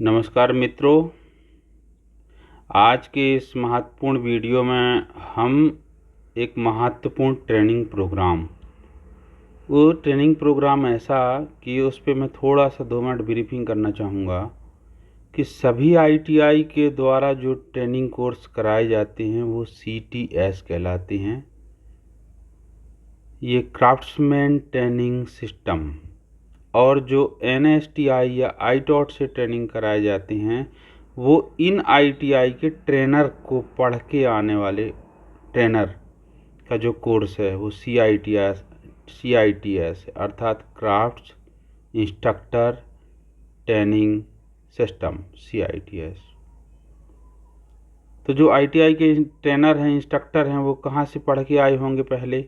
नमस्कार मित्रों, आज के इस महत्वपूर्ण वीडियो में हम एक महत्वपूर्ण ट्रेनिंग प्रोग्राम वो ट्रेनिंग प्रोग्राम ऐसा कि उस पे मैं थोड़ा सा 2 मिनट ब्रीफिंग करना चाहूँगा कि सभी आईटीआई के द्वारा जो ट्रेनिंग कोर्स कराए जाते हैं वो सीटीएस कहलाते हैं। ये क्राफ्ट्समैन ट्रेनिंग सिस्टम। और जो एनएसटीआई या आईटॉट से ट्रेनिंग कराए जाते हैं वो इन आईटीआई के ट्रेनर को पढ़ के आने वाले ट्रेनर का जो कोर्स है वो सीआईटीएस अर्थात crafts instructor training system CITS. तो जो आईटीआई के ट्रेनर हैं, इंस्ट्रक्टर हैं, वो कहाँ से पढ़ के आए होंगे पहले?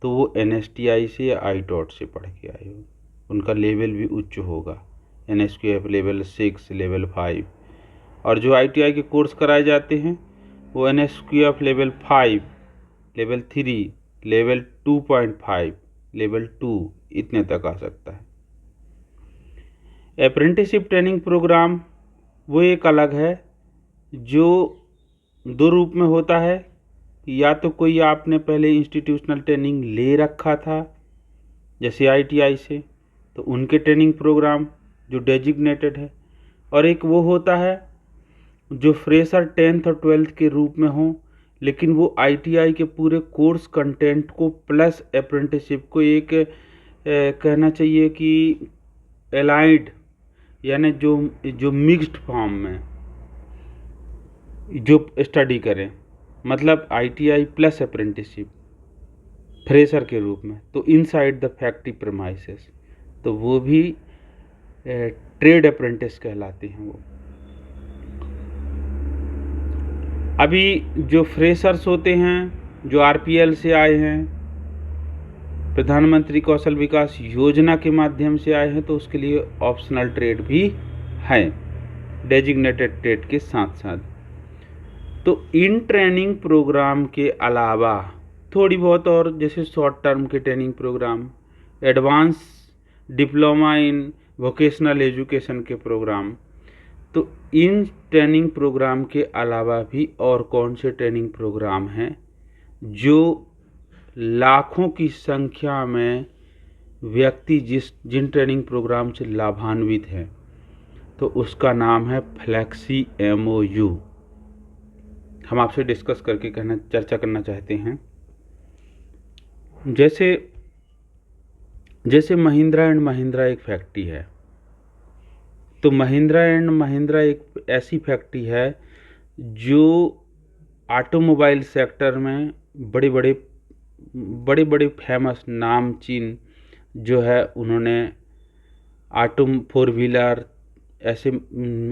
तो वो एनएसटीआई से या आईटॉट से पढ़ के आए होंगे। उनका लेवल भी उच्च होगा, एनएसक्यूएफ लेवल 6, लेवल 5। और जो आईटीआई के कोर्स कराए जाते हैं वो NSQF level 5, level 3, level 2.5, level 2 इतने तक आ सकता है। अप्रेंटिसशिप ट्रेनिंग प्रोग्राम वो एक अलग है जो 2 रूप में होता है। या तो कोई आपने पहले इंस्टीट्यूशनल ट्रेनिंग ले रखा था जैसे आईटीआई से, तो उनके ट्रेनिंग प्रोग्राम जो डेजिग्नेटेड है, और एक वो होता है जो फ्रेशर 10th और 12th के रूप में हो, लेकिन वो आईटीआई के पूरे कोर्स कंटेंट को प्लस अप्रेंटिसशिप को एक कहना चाहिए कि एलाइड यानी जो मिक्स्ड फॉर्म में जो स्टडी करें, मतलब आईटीआई प्लस अप्रेंटिसशिप फ्रेशर के रूप में, तो इनसाइड द फैक्ट्री प्रेमाइसेस, तो वो भी ट्रेड अप्रेंटिस कहलाते हैं। वो अभी जो फ्रेशर्स होते हैं जो आरपीएल से आए हैं, प्रधानमंत्री कौशल विकास योजना के माध्यम से आए हैं, तो उसके लिए ऑप्शनल ट्रेड भी है डेजिग्नेटेड ट्रेड के साथ साथ। तो इन ट्रेनिंग प्रोग्राम के अलावा थोड़ी बहुत और जैसे शॉर्ट टर्म के training programme, advance diploma in vocational education के प्रोग्राम, तो इन ट्रेनिंग प्रोग्राम के अलावा भी और कौन से ट्रेनिंग प्रोग्राम हैं जो लाखों की संख्या में व्यक्ति जिन ट्रेनिंग प्रोग्राम से लाभान्वित हैं, तो उसका नाम है फ्लेक्सी एमओयू। हम आपसे डिस्कस करके चर्चा करना चाहते हैं। जैसे महिंद्रा एंड महिंद्रा एक फैक्ट्री है, तो महिंद्रा एंड महिंद्रा एक ऐसी फैक्ट्री है जो ऑटोमोबाइल सेक्टर में बड़े बड़े फेमस नामचीन जो है उन्होंने ऑटो 4 व्हीलर ऐसे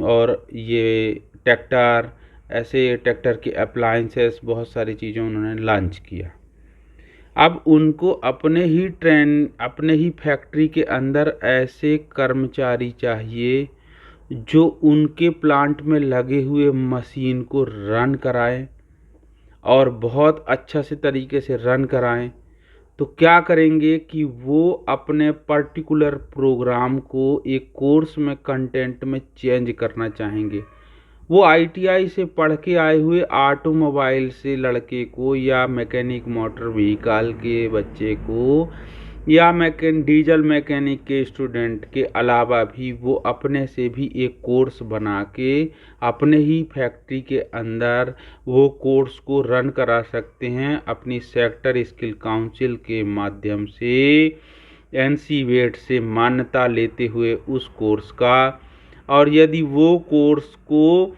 और ये ट्रैक्टर, ऐसे ट्रैक्टर के अप्लायंसेस, बहुत सारी चीज़ें उन्होंने लॉन्च किया। अब उनको अपने ही फैक्ट्री के अंदर ऐसे कर्मचारी चाहिए जो उनके प्लांट में लगे हुए मशीन को रन कराएं और बहुत अच्छा से तरीके से रन कराएं। तो क्या करेंगे कि वो अपने पर्टिकुलर प्रोग्राम को एक कोर्स में कंटेंट में चेंज करना चाहेंगे। वो आईटीआई से पढ़ के आए हुए ऑटोमोबाइल से लड़के को या मैकेनिक मोटर व्हीकल के बच्चे को या डीजल मैकेनिक के स्टूडेंट के अलावा भी वो अपने से भी एक कोर्स बना के अपने ही फैक्ट्री के अंदर वो कोर्स को रन करा सकते हैं अपनी सेक्टर स्किल काउंसिल के माध्यम से, एनसीवेट से मान्यता लेते हुए उस कोर्स का। और यदि वो कोर्स को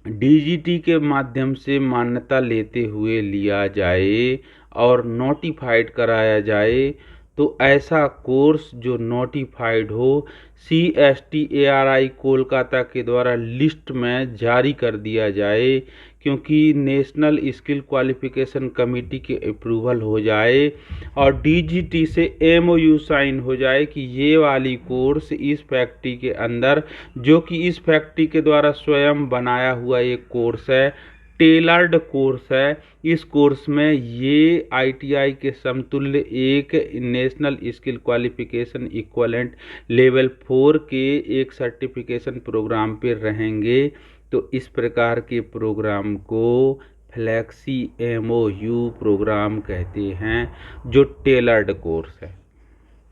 डीजीटी के माध्यम से मान्यता लेते हुए लिया जाए और नोटिफाइड कराया जाए, तो ऐसा कोर्स जो नोटिफाइड हो CSTARI कोलकाता के द्वारा लिस्ट में जारी कर दिया जाए, क्योंकि नेशनल स्किल क्वालिफिकेशन कमेटी के अप्रूवल हो जाए और डीजीटी से एमओयू साइन हो जाए कि ये वाली कोर्स इस फैक्ट्री के अंदर, जो कि इस फैक्ट्री के द्वारा स्वयं बनाया हुआ एक कोर्स है, टेलर्ड कोर्स है। इस कोर्स में ये ITI के समतुल्य एक national skill qualification equivalent level 4 के एक सर्टिफिकेशन प्रोग्राम पे रहेंगे। तो इस प्रकार के प्रोग्राम को फ्लेक्सी MOU प्रोग्राम कहते हैं, जो टेलर्ड कोर्स है।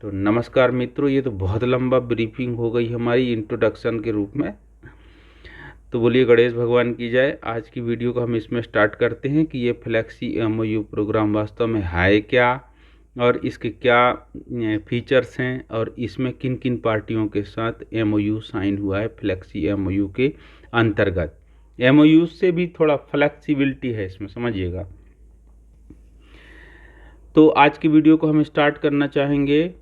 तो नमस्कार मित्रों, ये तो बहुत लंबा ब्रीफिंग हो गई हमारी इंट्रोडक्शन के रूप में। तो बोलिए गणेश भगवान की जय। आज की वीडियो को हम इसमें स्टार्ट करते हैं कि ये फ्लेक्सी MOU प्रोग्राम वास्तव में है क्या और इसके क्या फीचर्स हैं और इसमें किन किन पार्टियों के साथ MOU साइन हुआ है फ्लेक्सी MOU के अंतर्गत। MOU से भी थोड़ा फ्लेक्सिबिलिटी है इसमें, समझिएगा। तो आज की वीडियो को हम स्टार्ट करना चाहेंगे।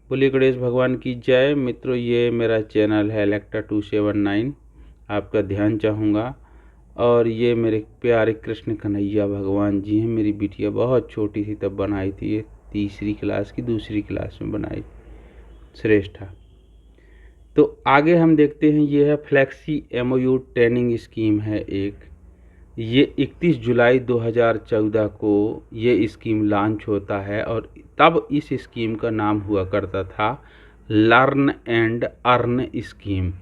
बोलिए गणेश भगवान की जय। मित्रों, ये मेरा चैनल है इलेक्ट्रा 279, आपका ध्यान चाहूँगा। और ये मेरे प्यारे कृष्ण कन्हैया भगवान जी हैं। मेरी बिटिया बहुत छोटी थी तब बनाई थी, ये 3री क्लास की 2री क्लास में बनाई, श्रेष्ठा। तो आगे हम देखते हैं, ये है फ्लेक्सी MOU ट्रेनिंग स्कीम है एक। ये 31 जुलाई 2014 को ये स्कीम लॉन्च होता है और तब इस स्कीम का नाम हुआ करता था लर्न एंड अर्न स्कीम।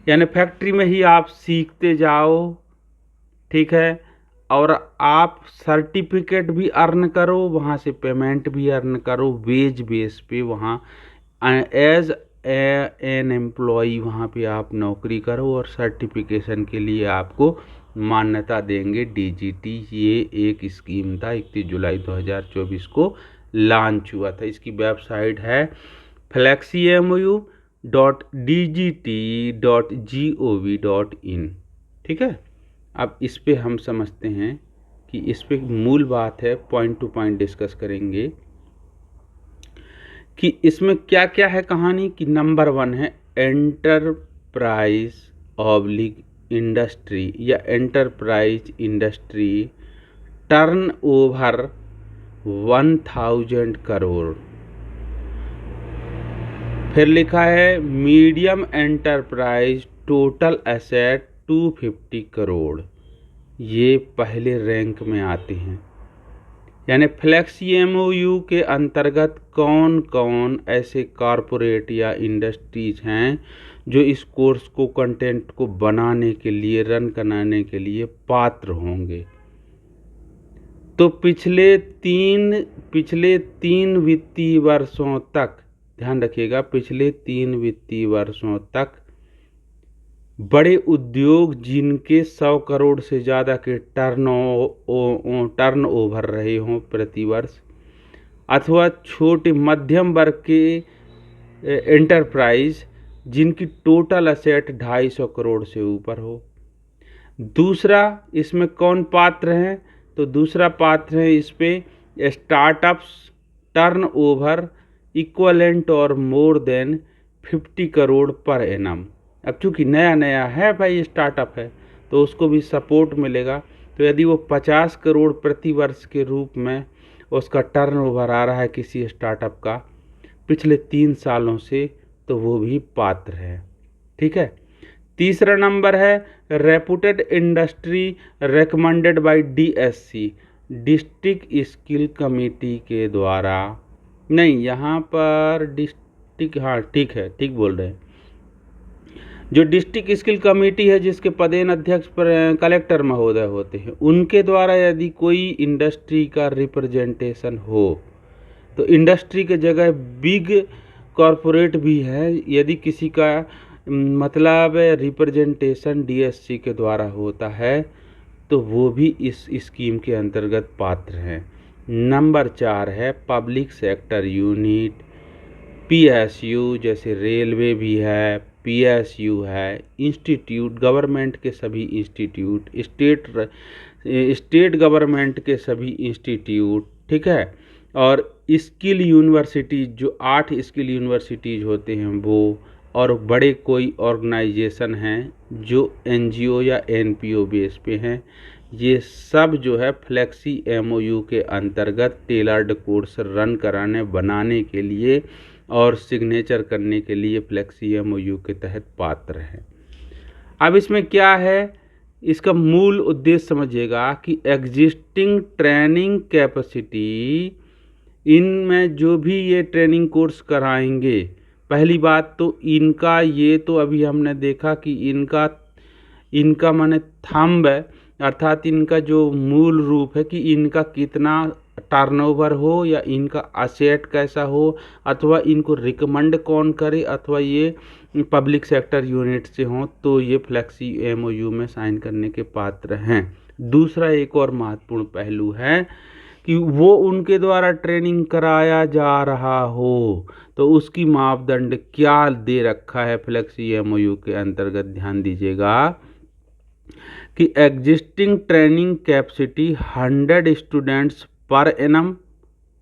यानी फैक्ट्री में ही आप सीखते जाओ, ठीक है, और आप सर्टिफिकेट भी अर्न करो, वहाँ से पेमेंट भी अर्न करो, वेज बेस पे वहाँ एज एन एम्प्लॉई वहाँ पे आप नौकरी करो और सर्टिफिकेशन के लिए आपको मान्यता देंगे DGT। ये एक स्कीम था, 31 जुलाई 2024 को लॉन्च हुआ था। इसकी वेबसाइट है fleximu.dgt.gov.in, ठीक है। अब इस पे हम समझते हैं कि इस पे मूल बात है, पॉइंट टू पॉइंट डिस्कस करेंगे कि इसमें क्या क्या है कहानी। कि नंबर 1 है एंटरप्राइज ऑब्लिक इंडस्ट्री या एंटरप्राइज इंडस्ट्री टर्नओवर 1000 करोड़। फिर लिखा है medium enterprise total asset 250 crore. ये पहले रैंक में आते हैं। यानी फ्लेक्सी MOU के अंतर्गत कौन कौन ऐसे कॉरपोरेट या इंडस्ट्रीज हैं जो इस कोर्स को, कंटेंट को बनाने के लिए, रन कराने के लिए पात्र होंगे। तो पिछले तीन वित्तीय वर्षों तक, ध्यान रखिएगा, पिछले 3 वित्तीय वर्षों तक बड़े उद्योग जिनके 100 करोड़ से ज़्यादा के टर्नओवर रहे हों प्रति वर्ष, अथवा छोटे मध्यम वर्ग के एंटरप्राइज जिनकी टोटल एसेट 250 करोड़ से ऊपर हो। दूसरा, इसमें कौन पात्र हैं? तो दूसरा पात्र है इस पे स्टार्टअप्स टर्नओवर इक्वलेंट और more than 50 crore per annum. अब चूँकि नया नया है भाई, स्टार्टअप है, तो उसको भी सपोर्ट मिलेगा। तो यदि वो 50 करोड़ प्रति वर्ष के रूप में उसका टर्नओवर आ रहा है किसी स्टार्टअप का पिछले 3 सालों से, तो वो भी पात्र है, ठीक है। तीसरा नंबर है reputed industry recommended by DSC, district skill committee के द्वारा। नहीं, यहाँ पर डिस्ट्रिक्ट, हाँ ठीक है, ठीक बोल रहे हैं। जो डिस्ट्रिक्ट स्किल कमेटी है, जिसके पदेन अध्यक्ष पर कलेक्टर महोदय होते हैं, उनके द्वारा यदि कोई इंडस्ट्री का रिप्रेजेंटेशन हो, तो इंडस्ट्री के जगह बिग कॉरपोरेट भी है, यदि किसी का मतलब रिप्रेजेंटेशन DSC के द्वारा होता है, तो वो भी इस स्कीम के अंतर्गत पात्र हैं। नंबर 4 है पब्लिक सेक्टर यूनिट, PSU, जैसे रेलवे भी है, PSU है, इंस्टीट्यूट, गवर्नमेंट के सभी इंस्टीट्यूट, स्टेट गवर्नमेंट के सभी इंस्टीट्यूट, ठीक है। और स्किल यूनिवर्सिटीज़, जो 8 स्किल यूनिवर्सिटीज़ होते हैं वो, और बड़े कोई ऑर्गेनाइजेशन हैं जो NGO या NPO बेस पे हैं, ये सब जो है फ्लेक्सी MOU के अंतर्गत टेलर्ड कोर्स रन कराने, बनाने के लिए और सिग्नेचर करने के लिए फ्लेक्सी MOU के तहत पात्र हैं। अब इसमें क्या है इसका मूल उद्देश्य समझिएगा कि एग्जिस्टिंग ट्रेनिंग कैपेसिटी, इनमें जो भी ये ट्रेनिंग कोर्स कराएंगे, पहली बात तो इनका ये तो अभी हमने देखा कि इनका माने थंब है, अर्थात इनका जो मूल रूप है कि इनका कितना टर्नओवर हो या इनका असेट कैसा हो, अथवा इनको रिकमेंड कौन करे, अथवा ये पब्लिक सेक्टर यूनिट से हों, तो ये फ्लेक्सी एमओयू में साइन करने के पात्र हैं। दूसरा एक और महत्वपूर्ण पहलू है कि वो उनके द्वारा ट्रेनिंग कराया जा रहा हो, तो उसकी मापदंड क्या दे रखा है फ्लेक्सी एमओयू के अंतर्गत, ध्यान दीजिएगा कि existing training capacity 100 students per annum,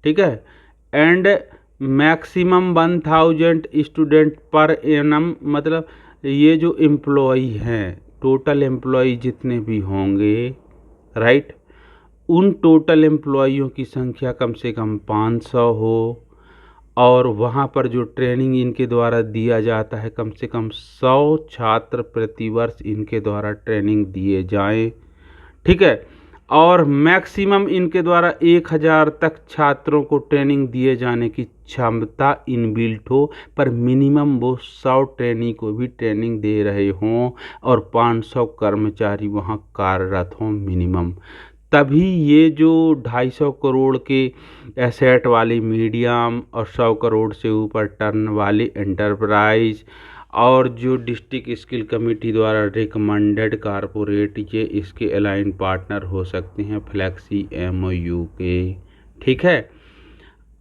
ठीक है, and maximum 1000 student per annum, मतलब ये जो एम्प्लॉई हैं, टोटल एम्प्लॉई जितने भी होंगे, राइट, उन टोटल एम्प्लॉइयों की संख्या कम से कम 500 हो, और वहाँ पर जो ट्रेनिंग इनके द्वारा दिया जाता है कम से कम 100 छात्र प्रतिवर्ष इनके द्वारा ट्रेनिंग दिए जाएं, ठीक है, और मैक्सिमम इनके द्वारा 1000 तक छात्रों को ट्रेनिंग दिए जाने की क्षमता इनबिल्ट हो, पर मिनिमम वो 100 ट्रेनी को भी ट्रेनिंग दे रहे हों और 500 कर्मचारी वहाँ कार्यरत हों मिनिमम। तभी ये जो 250 करोड़ के एसेट वाली मीडियम और 100 करोड़ से ऊपर टर्न वाली एंटरप्राइज और जो डिस्ट्रिक्ट स्किल कमेटी द्वारा रिकमेंडेड कारपोरेट, ये इसके अलाइन पार्टनर हो सकते हैं फ्लेक्सी एमओयू के, ठीक है।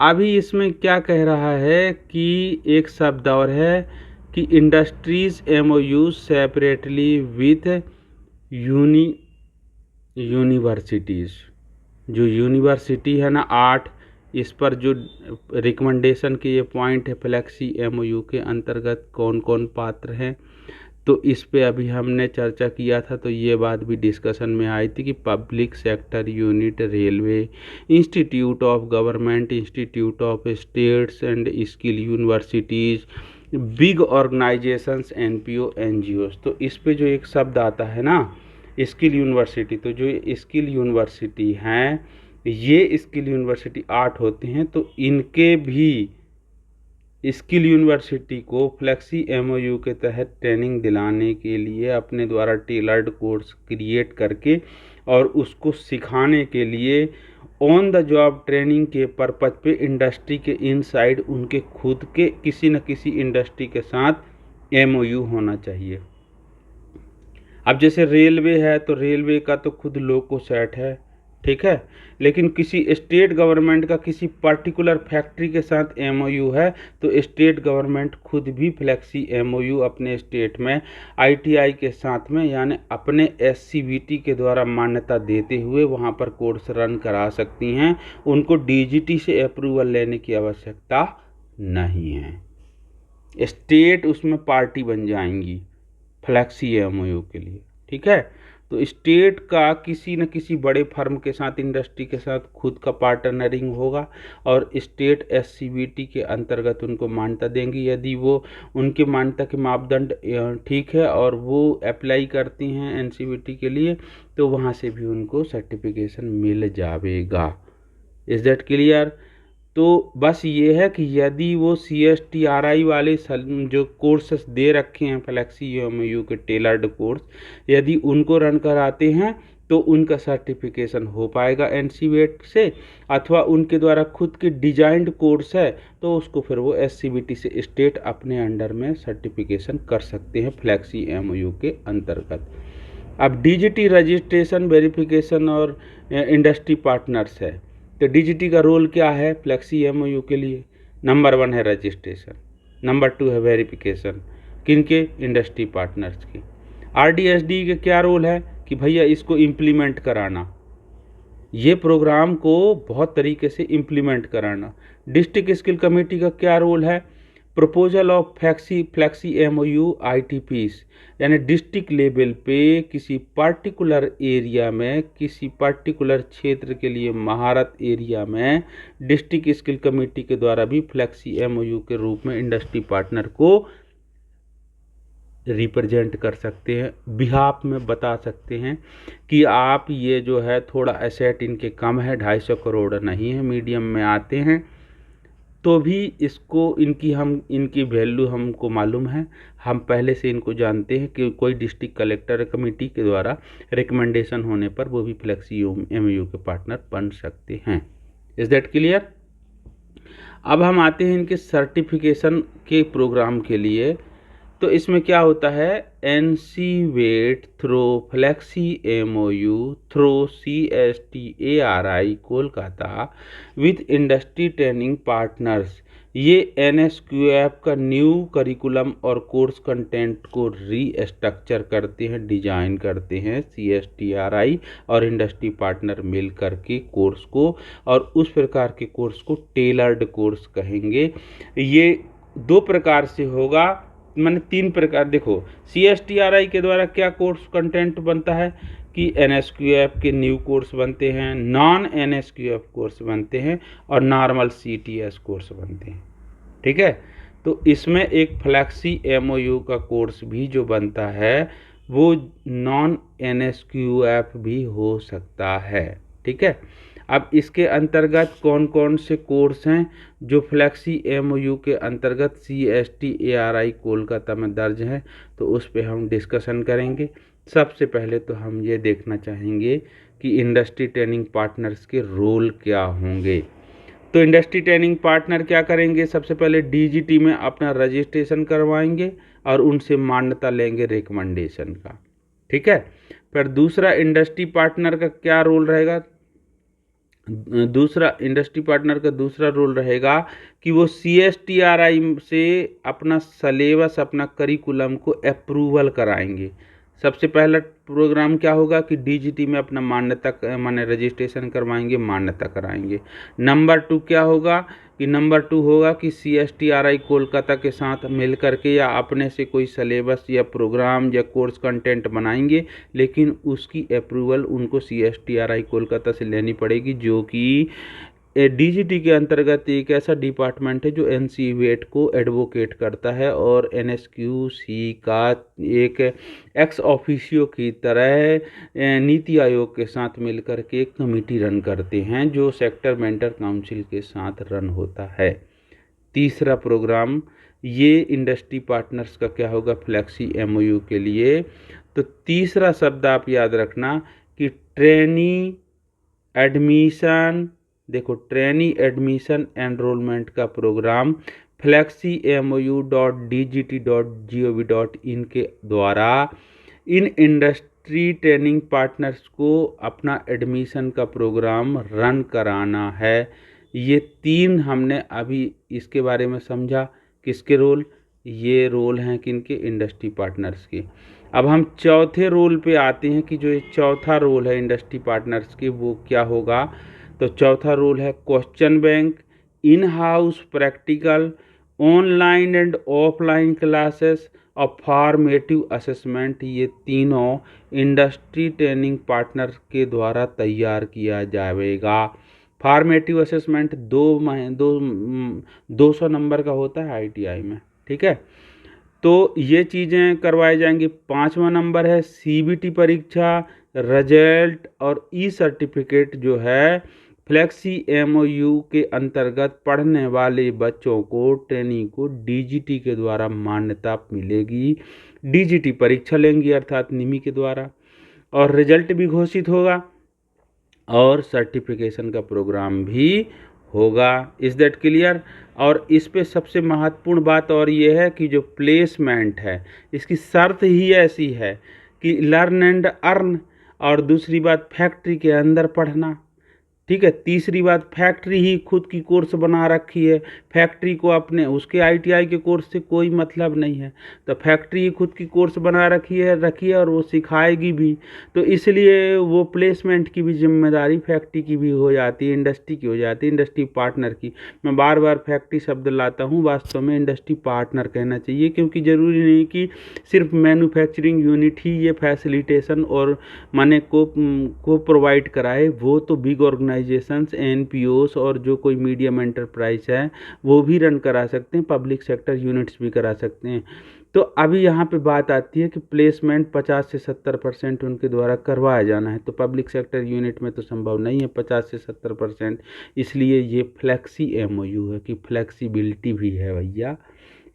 अभी इसमें क्या कह रहा है कि एक शब्द और है कि industries MOU separately with universities, जो यूनिवर्सिटी है ना 8, इस पर जो रिकमेंडेशन के ये पॉइंट है फ्लेक्सी एमओयू के अंतर्गत कौन कौन पात्र हैं, तो इस पे अभी हमने चर्चा किया था, तो ये बात भी डिस्कशन में आई थी कि public sector unit, railway, institute of government, institute of states and skill universities, big organisations, NPO, NGO. तो इस पे जो एक शब्द आता है ना स्किल यूनिवर्सिटी, तो जो स्किल यूनिवर्सिटी हैं, ये स्किल यूनिवर्सिटी 8 होते हैं, तो इनके भी स्किल यूनिवर्सिटी को फ्लेक्सी एमओयू के तहत ट्रेनिंग दिलाने के लिए अपने द्वारा टेलर्ड कोर्स क्रिएट करके और उसको सिखाने के लिए ऑन द जॉब ट्रेनिंग के पर्पज पे इंडस्ट्री के इनसाइड उनके खुद के किसी न किसी इंडस्ट्री के साथ एमओयू होना चाहिए। अब जैसे रेलवे है तो रेलवे का तो खुद लोको सेट है, ठीक है, लेकिन किसी स्टेट गवर्नमेंट का किसी पर्टिकुलर फैक्ट्री के साथ एमओयू है तो स्टेट गवर्नमेंट खुद भी फ्लेक्सी एमओयू अपने स्टेट में आईटीआई के साथ में, यानी अपने एससीबीटी के द्वारा मान्यता देते हुए वहां पर कोर्स रन करा सकती हैं। उनको डीजीटी से अप्रूवल लेने की आवश्यकता नहीं है, स्टेट उसमें पार्टी बन जाएंगी फ्लेक्सी एमओयू के लिए, ठीक है। तो स्टेट का किसी न किसी बड़े फर्म के साथ, इंडस्ट्री के साथ खुद का पार्टनरिंग होगा और स्टेट एससीबीटी के अंतर्गत उनको मान्यता देंगी। यदि वो उनके मान्यता के मापदंड ठीक है और वो अप्लाई करती हैं एनसीबीटी के लिए, तो वहाँ से भी उनको सर्टिफिकेशन मिल जाएगा। Is that clear? तो बस ये है कि यदि वो CSTRI वाले जो कोर्सेस दे रखे हैं फ्लेक्सी एमओयू के टेलर्ड कोर्स, यदि उनको रन कराते हैं तो उनका सर्टिफिकेशन हो पाएगा एनसीबीटी से, अथवा उनके द्वारा खुद के डिजाइंड कोर्स है तो उसको फिर वो एससीबीटी से स्टेट अपने अंडर में सर्टिफिकेशन कर सकते हैं फ्लेक्सी एमओयू के अंतर्गत। अब डीजीटी रजिस्ट्रेशन, वेरिफिकेशन और इंडस्ट्री पार्टनर्स है, तो डीजीटी का रोल क्या है फ्लेक्सी एमओयू के लिए? नंबर 1 है रजिस्ट्रेशन, नंबर 2 है वेरिफिकेशन, किनके? इंडस्ट्री पार्टनर्स की। आरडीएसडी के क्या रोल है कि भैया इसको इम्प्लीमेंट कराना, ये प्रोग्राम को बहुत तरीके से इम्प्लीमेंट कराना। डिस्ट्रिक्ट स्किल कमेटी का क्या रोल है? प्रपोजल ऑफ फ्लेक्सी एमओयू आईटीपीस, यानी डिस्ट्रिक्ट लेवल पे किसी पर्टिकुलर एरिया में, किसी पर्टिकुलर क्षेत्र के लिए महारत एरिया में डिस्ट्रिक्ट स्किल कमेटी के द्वारा भी फ्लेक्सी एमओयू के रूप में इंडस्ट्री पार्टनर को रिप्रेजेंट कर सकते हैं, बिहाफ में बता सकते हैं कि आप ये जो है थोड़ा एसेट इनके कम है, 250 करोड़ नहीं है, मीडियम में आते हैं, तो भी इसको इनकी वैल्यू हमको मालूम है, हम पहले से इनको जानते हैं कि कोई डिस्ट्रिक्ट कलेक्टर कमेटी के द्वारा रिकमेंडेशन होने पर वो भी फ्लेक्सी एमओयू के पार्टनर बन सकते हैं। Is that clear? अब हम आते हैं इनके सर्टिफिकेशन के प्रोग्राम के लिए। तो इसमें क्या होता है, NCVET through flexi MOU through CSTARI Kolkata with industry training partners, ये NSQF का न्यू करिकुलम और कोर्स कंटेंट को रीस्ट्रक्चर करते हैं, डिजाइन करते हैं CSTRI और इंडस्ट्री पार्टनर मिल करके कोर्स को, और उस प्रकार के कोर्स को टेलर्ड कोर्स कहेंगे। ये 2 प्रकार से होगा, मैंने 3 प्रकार, देखो CSTRI के द्वारा क्या कोर्स कंटेंट बनता है कि NSQF के न्यू कोर्स बनते हैं, नॉन NSQF कोर्स बनते हैं और नॉर्मल CTS कोर्स बनते हैं। ठीक है, तो इसमें एक फ्लेक्सी MOU का कोर्स भी जो बनता है वो नॉन NSQF भी हो सकता है। ठीक है, अब इसके अंतर्गत कौन कौन से कोर्स हैं जो फ्लेक्सी MOU के अंतर्गत CSTARI कोलकाता में दर्ज है, तो उस पर हम डिस्कशन करेंगे। सबसे पहले तो हम ये देखना चाहेंगे कि इंडस्ट्री ट्रेनिंग पार्टनर्स के रोल क्या होंगे। तो इंडस्ट्री ट्रेनिंग पार्टनर क्या करेंगे, सबसे पहले DGT में अपना रजिस्ट्रेशन करवाएंगे और उनसे मान्यता लेंगे रिकमेंडेशन का। ठीक है, फिर दूसरा इंडस्ट्री पार्टनर का क्या रोल रहेगा, दूसरा इंडस्ट्री पार्टनर का दूसरा रोल रहेगा कि वो CSTRI से अपना सलेबस, अपना करिकुलम को अप्रूवल कराएंगे। सबसे पहला प्रोग्राम क्या होगा कि DGT में अपना मान्यता माने रजिस्ट्रेशन करवाएंगे, मान्यता कराएंगे। नंबर 2 क्या होगा कि नंबर 2 होगा कि CSTRI कोलकाता के साथ मिल करके या अपने से कोई सलेबस या प्रोग्राम या कोर्स कंटेंट बनाएंगे, लेकिन उसकी अप्रूवल उनको CSTRI कोलकाता से लेनी पड़ेगी, जो कि DGT के अंतर्गत एक ऐसा डिपार्टमेंट है जो NCVET को एडवोकेट करता है और NSQC का एक एक्स ऑफिशियो की तरह नीति आयोग के साथ मिलकर के एक कमेटी रन करते हैं, जो सेक्टर मेंटर काउंसिल के साथ रन होता है। तीसरा प्रोग्राम ये इंडस्ट्री पार्टनर्स का क्या होगा फ्लेक्सी MOU के लिए, तो तीसरा शब्द आप याद रखना कि ट्रेनी एडमिशन, देखो ट्रेनी एडमिशन एनरोलमेंट का प्रोग्राम fleximou.dgt.gov.in के द्वारा इन इंडस्ट्री ट्रेनिंग पार्टनर्स को अपना एडमिशन का प्रोग्राम रन कराना है। ये 3 हमने अभी इसके बारे में समझा, किसके रोल, ये रोल हैं किनके, इंडस्ट्री पार्टनर्स के। अब हम चौथे रोल पे आते हैं कि जो ये चौथा रोल है इंडस्ट्री पार्टनर्स के वो क्या होगा। तो चौथा रोल है question bank, in house practical, online and offline classes और फॉर्मेटिव असेसमेंट। ये तीनों इंडस्ट्री ट्रेनिंग पार्टनर के द्वारा तैयार किया जाएगा। फॉर्मेटिव असेसमेंट 200 नंबर का होता है ITI में। ठीक है, तो ये चीज़ें करवाई जाएंगी। 5वां नंबर है CBT परीक्षा, रिजल्ट और सर्टिफिकेट जो है फ्लेक्सी MOU के अंतर्गत पढ़ने वाले बच्चों को, ट्रेनिंग को DGT के द्वारा मान्यता मिलेगी। DGT परीक्षा लेंगी अर्थात निमी के द्वारा, और रिजल्ट भी घोषित होगा और सर्टिफिकेशन का प्रोग्राम भी होगा। Is that clear? और इस पे सबसे महत्वपूर्ण बात और ये है कि जो प्लेसमेंट है इसकी शर्त ही ऐसी है कि लर्न एंड अर्न, और दूसरी बात फैक्ट्री के अंदर पढ़ना। ठीक है, तीसरी बात फैक्ट्री ही खुद की कोर्स बना रखी है, फैक्ट्री को अपने उसके ITI के कोर्स से कोई मतलब नहीं है, तो फैक्ट्री ही खुद की कोर्स बना रखी है और वो सिखाएगी भी, तो इसलिए वो प्लेसमेंट की भी जिम्मेदारी फैक्ट्री की भी हो जाती है, इंडस्ट्री की हो जाती है, इंडस्ट्री पार्टनर की। मैं बार बार फैक्ट्री शब्द लाता हूँ, वास्तव में इंडस्ट्री पार्टनर कहना चाहिए, क्योंकि ज़रूरी नहीं कि सिर्फ मैन्युफैक्चरिंग यूनिट ही ये फैसिलिटेशन और माने को प्रोवाइड कराए। वो तो बिग ऑर्गेनाइजेशंस, NPOs और जो कोई मीडियम एंटरप्राइज है वो भी रन करा सकते हैं, पब्लिक सेक्टर यूनिट्स भी करा सकते हैं। तो अभी यहाँ पे बात आती है कि प्लेसमेंट 50 से 70% उनके द्वारा करवाया जाना है, तो पब्लिक सेक्टर यूनिट में तो संभव नहीं है 50 से 70%, इसलिए ये फ्लेक्सी एमओयू है कि फ्लेक्सिबिलिटी भी है भैया।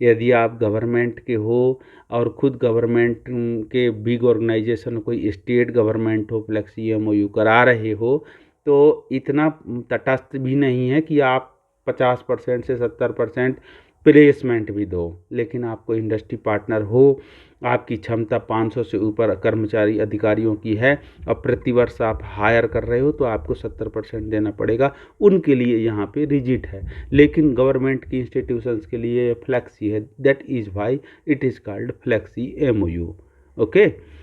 यदि आप गवर्नमेंट के हो और खुद गवर्नमेंट के बिग ऑर्गेनाइजेशन, कोई स्टेट गवर्नमेंट हो, फ्लेक्सी एमओयू करा रहे हो, तो इतना तटस्थ भी नहीं है कि आप 50% से 70% प्लेसमेंट भी दो, लेकिन आपको इंडस्ट्री पार्टनर हो, आपकी क्षमता 500 से ऊपर कर्मचारी अधिकारियों की है और प्रतिवर्ष आप हायर कर रहे हो, तो आपको 70% देना पड़ेगा। उनके लिए यहाँ पे रिजिट है, लेकिन गवर्नमेंट की इंस्टीट्यूशंस के लिए फ्लेक्सी है। That is why it is called flexi MOU. Okay.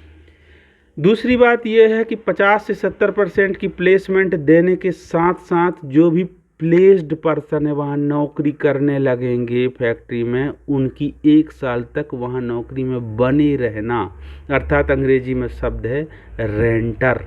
दूसरी बात यह है कि 50 से 70% की प्लेसमेंट देने के साथ साथ जो भी प्लेस्ड पर्सन है वहाँ नौकरी करने लगेंगे फैक्ट्री में, उनकी 1 साल तक वहाँ नौकरी में बने रहना, अर्थात अंग्रेजी में शब्द है रेंटर।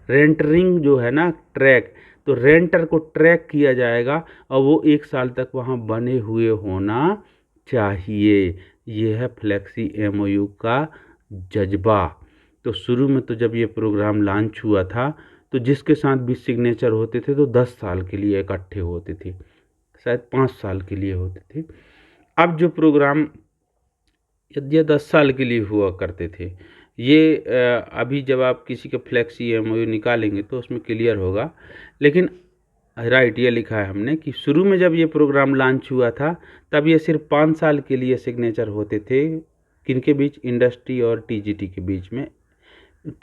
रेंटरिंग जो है ना, ट्रैक, तो रेंटर को ट्रैक किया जाएगा और वो 1 साल तक वहाँ बने हुए होना चाहिए। ये है फ्लेक्सी एमओयू का जज्बा। तो शुरू में तो जब ये प्रोग्राम लॉन्च हुआ था तो जिसके साथ भी सिग्नेचर होते थे तो 10 साल के लिए इकट्ठे होते थे, शायद 5 साल के लिए होते थे। अब जो प्रोग्राम यदि 10 साल के लिए हुआ करते थे, ये अभी जब आप किसी का फ्लेक्सी एमओयू निकालेंगे तो उसमें क्लियर होगा। लेकिन राइट, ये लिखा है हमने कि शुरू में जब ये प्रोग्राम लॉन्च हुआ था तब ये सिर्फ 5 साल के लिए सिग्नेचर होते थे, किनके बीच, इंडस्ट्री और टीजीटी के बीच में,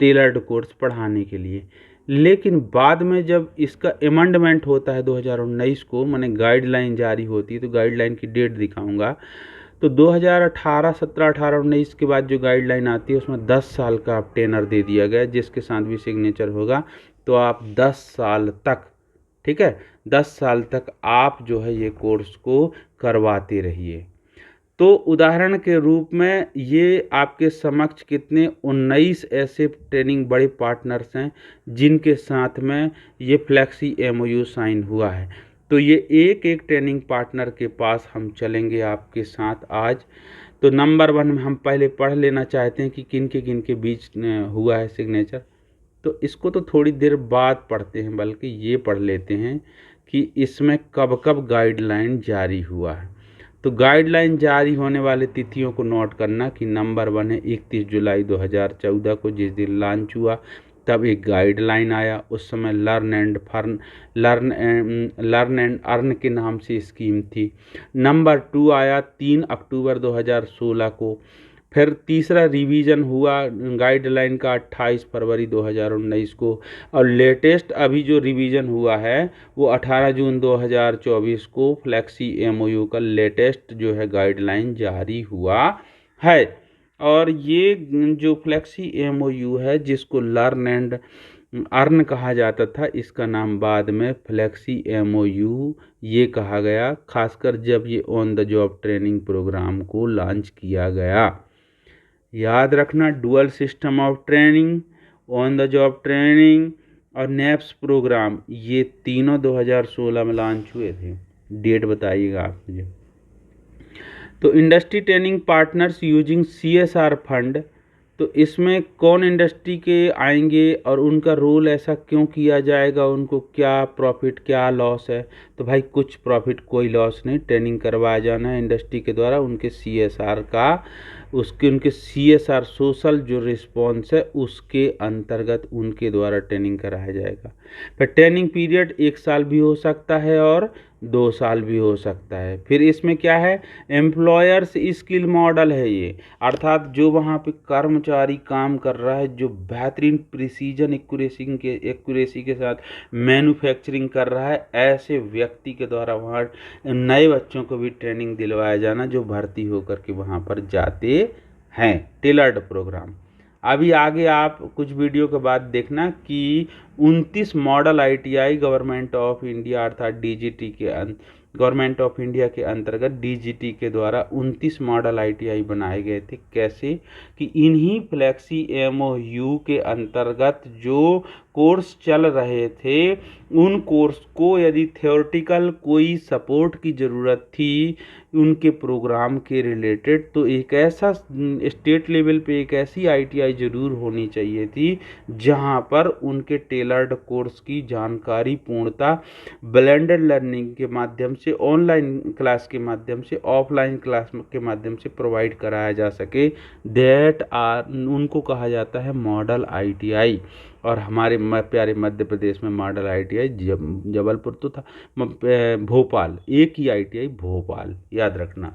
टेलर्ड कोर्स पढ़ाने के लिए। लेकिन बाद में जब इसका अमेंडमेंट होता है 2019 को, माने गाइडलाइन जारी होती है, तो गाइडलाइन की डेट दिखाऊंगा, तो 2018, 17, 18, 19 के बाद जो गाइडलाइन आती है उसमें 10 साल का आप टेनर दे दिया गया, जिसके साथ भी सिग्नेचर होगा तो आप 10 साल तक, ठीक है, 10 साल तक आप जो है ये कोर्स को करवाते रहिए। तो उदाहरण के रूप में ये आपके समक्ष कितने 19 ऐसे ट्रेनिंग बड़े पार्टनर्स हैं जिनके साथ में ये फ्लेक्सी एमओयू साइन हुआ है। तो ये एक एक ट्रेनिंग पार्टनर के पास हम चलेंगे आपके साथ आज। तो नंबर 1 में हम पहले पढ़ लेना चाहते हैं कि किन के बीच हुआ है सिग्नेचर। तो इसको तो थोड़ी देर बाद पढ़ते हैं, बल्कि ये पढ़ लेते हैं कि इसमें कब कब गाइडलाइन जारी हुआ है। तो गाइडलाइन जारी होने वाले तिथियों को नोट करना कि नंबर 1 है 31 जुलाई 2014 को, जिस दिन लॉन्च हुआ तब एक गाइडलाइन आया। उस समय लर्न एंड अर्न के नाम से स्कीम थी। नंबर 2 आया 3 अक्टूबर 2016 को। फिर तीसरा रिवीजन हुआ गाइडलाइन का 28 फरवरी 2019 को, और लेटेस्ट अभी जो रिवीजन हुआ है वो 18 जून 2024 को फ्लेक्सी एमओयू का लेटेस्ट जो है गाइडलाइन जारी हुआ है। और ये जो फ्लेक्सी एमओयू है जिसको लर्न एंड अर्न कहा जाता था, इसका नाम बाद में फ्लेक्सी एमओयू ये कहा गया, खासकर जब ये on the job training programme को लॉन्च किया गया। याद रखना, dual system of training, on the job training और नेप्स प्रोग्राम, ये तीनों 2016 में लॉन्च हुए थे। डेट बताइएगा आप मुझे। तो industry training partners using CSR fund, तो इसमें कौन इंडस्ट्री के आएंगे और उनका रोल ऐसा क्यों किया जाएगा, उनको क्या प्रॉफिट क्या लॉस है। तो भाई कुछ प्रॉफिट कोई लॉस नहीं, ट्रेनिंग करवाया जाना है इंडस्ट्री के द्वारा, उनके CSR का, उनके CSR सोशल जो रिस्पॉन्स है उसके अंतर्गत उनके द्वारा ट्रेनिंग कराया जाएगा। फिर ट्रेनिंग पीरियड 1 साल भी हो सकता है और 2 साल भी हो सकता है। फिर इसमें क्या है, एम्प्लॉयर्स स्किल मॉडल है ये, अर्थात जो वहाँ पे कर्मचारी काम कर रहा है, जो बेहतरीन प्रिसीजन एक्यूरेसी के साथ मैन्युफैक्चरिंग कर रहा है, ऐसे व्यक्ति के द्वारा वहाँ नए बच्चों को भी ट्रेनिंग दिलवाया जाना जो भर्ती होकर के वहाँ पर जाते हैं। Tailored programme. अभी आगे आप कुछ वीडियो के बाद देखना कि 29 model ITI government of India अर्थात DGT के गवर्नमेंट ऑफ इंडिया के अंतर्गत DGT के द्वारा 29 मॉडल ITI बनाए गए थे। कैसे कि इन्हीं फ्लेक्सी एमओयू के अंतर्गत जो कोर्स चल रहे थे उन कोर्स को यदि थ्योरेटिकल कोई सपोर्ट की ज़रूरत थी, उनके प्रोग्राम के रिलेटेड। तो एक ऐसा स्टेट लेवल पे एक ऐसी आईटीआई ज़रूर होनी चाहिए थी जहां पर उनके टेलर्ड कोर्स की जानकारी पूर्णता ब्लेंडेड लर्निंग के माध्यम से, ऑनलाइन क्लास के माध्यम से, ऑफलाइन क्लास के माध्यम से प्रोवाइड कराया जा सके। उनको कहा जाता है मॉडल आईटीआई। और हमारे प्यारे मध्य प्रदेश में मॉडल आईटीआई जबलपुर तो था, भोपाल, एक ही आईटीआई भोपाल, याद रखना,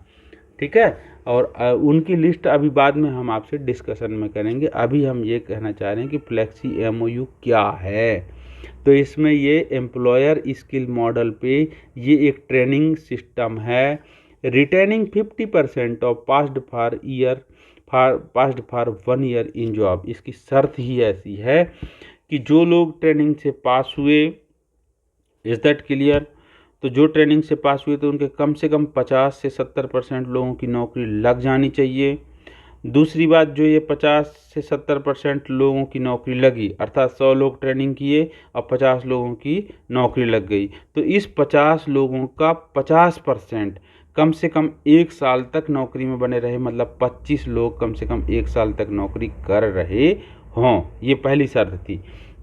ठीक है। और उनकी लिस्ट अभी बाद में हम आपसे डिस्कशन में करेंगे। अभी हम ये कहना चाह रहे हैं कि फ्लेक्सी एमओयू क्या है। तो इसमें ये एम्प्लॉयर स्किल मॉडल पे ये एक ट्रेनिंग सिस्टम है। Retaining 50% of passed for 1 year in job. इसकी शर्त ही ऐसी है कि जो लोग ट्रेनिंग से पास हुए, इज दैट क्लियर? तो जो ट्रेनिंग से पास हुए तो उनके कम से कम 50 से 70% लोगों की नौकरी लग जानी चाहिए। दूसरी बात, जो ये 50 से 70% लोगों की नौकरी लगी, अर्थात 100 लोग ट्रेनिंग किए और 50 लोगों की नौकरी लग गई, तो इस 50 लोगों का 50% कम से कम 1 साल तक नौकरी में बने रहे, मतलब 25 लोग कम से कम 1 साल तक नौकरी कर रहे हों। ये पहली शर्त थी।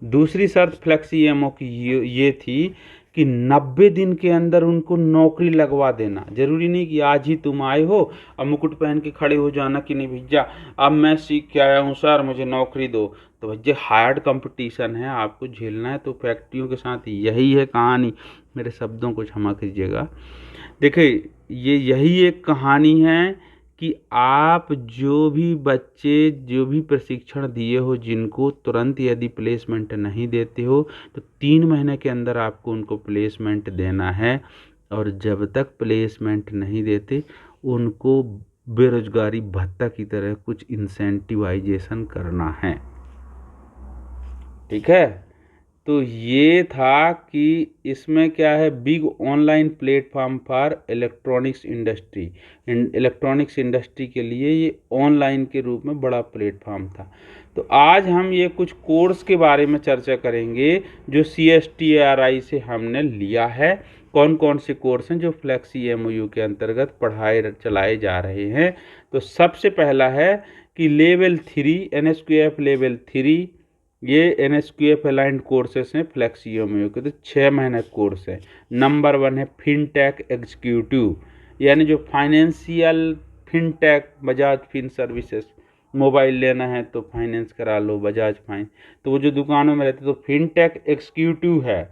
दूसरी शर्त फ्लेक्सी एमओ की ये थी कि 90 दिन के अंदर उनको नौकरी लगवा देना। जरूरी नहीं कि आज ही तुम आए हो और मुकुट पहन के खड़े हो जाना कि नहीं भैया अब मैं सीख के आया हूँ सर, मुझे नौकरी दो। तो भैया हार्ड कंपटीशन है, आपको झेलना है। तो फैक्ट्रियों के साथ यही है कहानी। मेरे शब्दों को क्षमा कीजिएगा। देखिए, यही एक कहानी है कि आप जो भी बच्चे, जो भी प्रशिक्षण दिए हो जिनको, तुरंत यदि प्लेसमेंट नहीं देते हो तो 3 महीने के अंदर आपको उनको प्लेसमेंट देना है। और जब तक प्लेसमेंट नहीं देते उनको बेरोजगारी भत्ता की तरह कुछ इंसेंटिवाइजेशन करना है, ठीक है। तो ये था कि इसमें क्या है, big online platform for electronics industry. Electronics industry के लिए ये ऑनलाइन के रूप में बड़ा प्लेटफॉर्म था। तो आज हम ये कुछ कोर्स के बारे में चर्चा करेंगे जो CSTRI से हमने लिया है। कौन कौन से कोर्स हैं जो फ्लेक्सी एमओयू के अंतर्गत चलाए जा रहे हैं। तो सबसे पहला है कि लेवल 3 NSQF लेवल 3, ये NSQF अलाइंड कोर्सेस हैं फ्लेक्सी एमओयू के। तो 6 महीने कोर्स है। नंबर 1 है फिनटेक एग्जीक्यूटिव, यानी जो financial fintech, Bajaj fin services, mobile लेना है तो फाइनेंस करा लो बजाज फाइन, तो वो जो दुकानों में रहते तो फिनटेक एग्जीक्यूटिव है।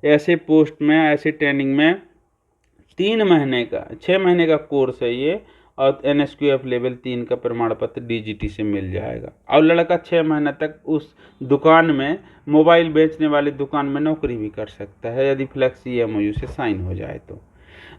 ऐसे पोस्ट में, ऐसे ट्रेनिंग में 3 महीने का, 6 महीने का कोर्स है ये। और NSQF लेवल 3 का प्रमाण पत्र DGT से मिल जाएगा। और लड़का 6 महीने तक उस दुकान में, मोबाइल बेचने वाली दुकान में नौकरी भी कर सकता है यदि फ्लेक्सी एमओयू से साइन हो जाए तो।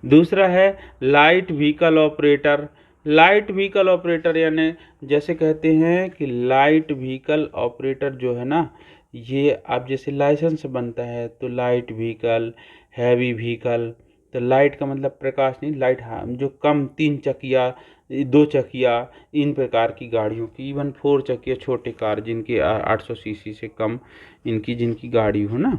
दूसरा है light vehicle operator. Light vehicle operator यानी जैसे कहते हैं कि लाइट व्हीकल ऑपरेटर जो है ना, ये आप जैसे लाइसेंस बनता है तो लाइट व्हीकल, हैवी व्हीकल। तो लाइट का मतलब प्रकाश नहीं, लाइट, हाँ, जो कम 3 चकिया, 2 चकिया, इन प्रकार की गाड़ियों की, इवन 4 चकिया छोटे कार जिनकी 800 सीसी से कम इनकी जिनकी गाड़ी हो ना,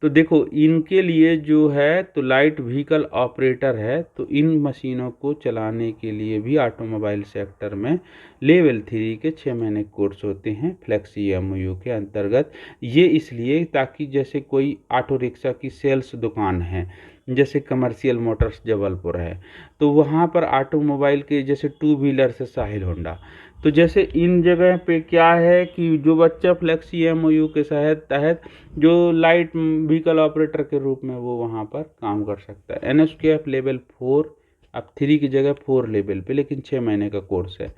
तो देखो इनके लिए जो है तो लाइट व्हीकल ऑपरेटर है। तो इन मशीनों को चलाने के लिए भी ऑटोमोबाइल सेक्टर में लेवल 3 के 6 महीने कोर्स होते हैं फ्लेक्सी एमओयू के अंतर्गत। ये इसलिए ताकि जैसे कोई ऑटो रिक्शा की सेल्स दुकान है, जैसे कमर्शियल मोटर्स जबलपुर है, तो वहाँ पर ऑटोमोबाइल के जैसे 2 व्हीलर से साहिल होंडा, तो जैसे इन जगह पे क्या है कि जो बच्चा फ्लेक्सी एमओयू के तहत जो लाइट व्हीकल ऑपरेटर के रूप में वो वहाँ पर काम कर सकता है। NSQF लेवल 4, अब 3 की जगह 4 लेवल पे, लेकिन 6 महीने का कोर्स है।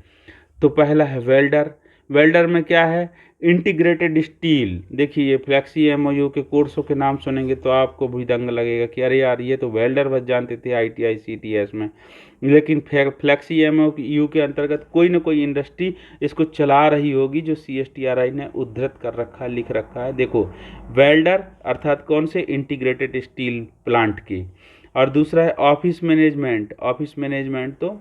तो पहला है वेल्डर। वेल्डर में क्या है, इंटीग्रेटेड स्टील। देखिए फ्लेक्सी एमओयू के कोर्सों के नाम सुनेंगे तो आपको भी दंग लगेगा कि अरे यार ये तो वेल्डर बस जानते थे ITI CTS में, लेकिन फ्लेक्सी एमओयू के अंतर्गत कोई ना कोई इंडस्ट्री इसको चला रही होगी जो CSTRI ने उद्धृत कर रखा है, लिख रखा है। देखो वेल्डर अर्थात कौन से, इंटीग्रेटेड स्टील प्लांट की। और दूसरा है ऑफिस मैनेजमेंट। ऑफिस मैनेजमेंट तो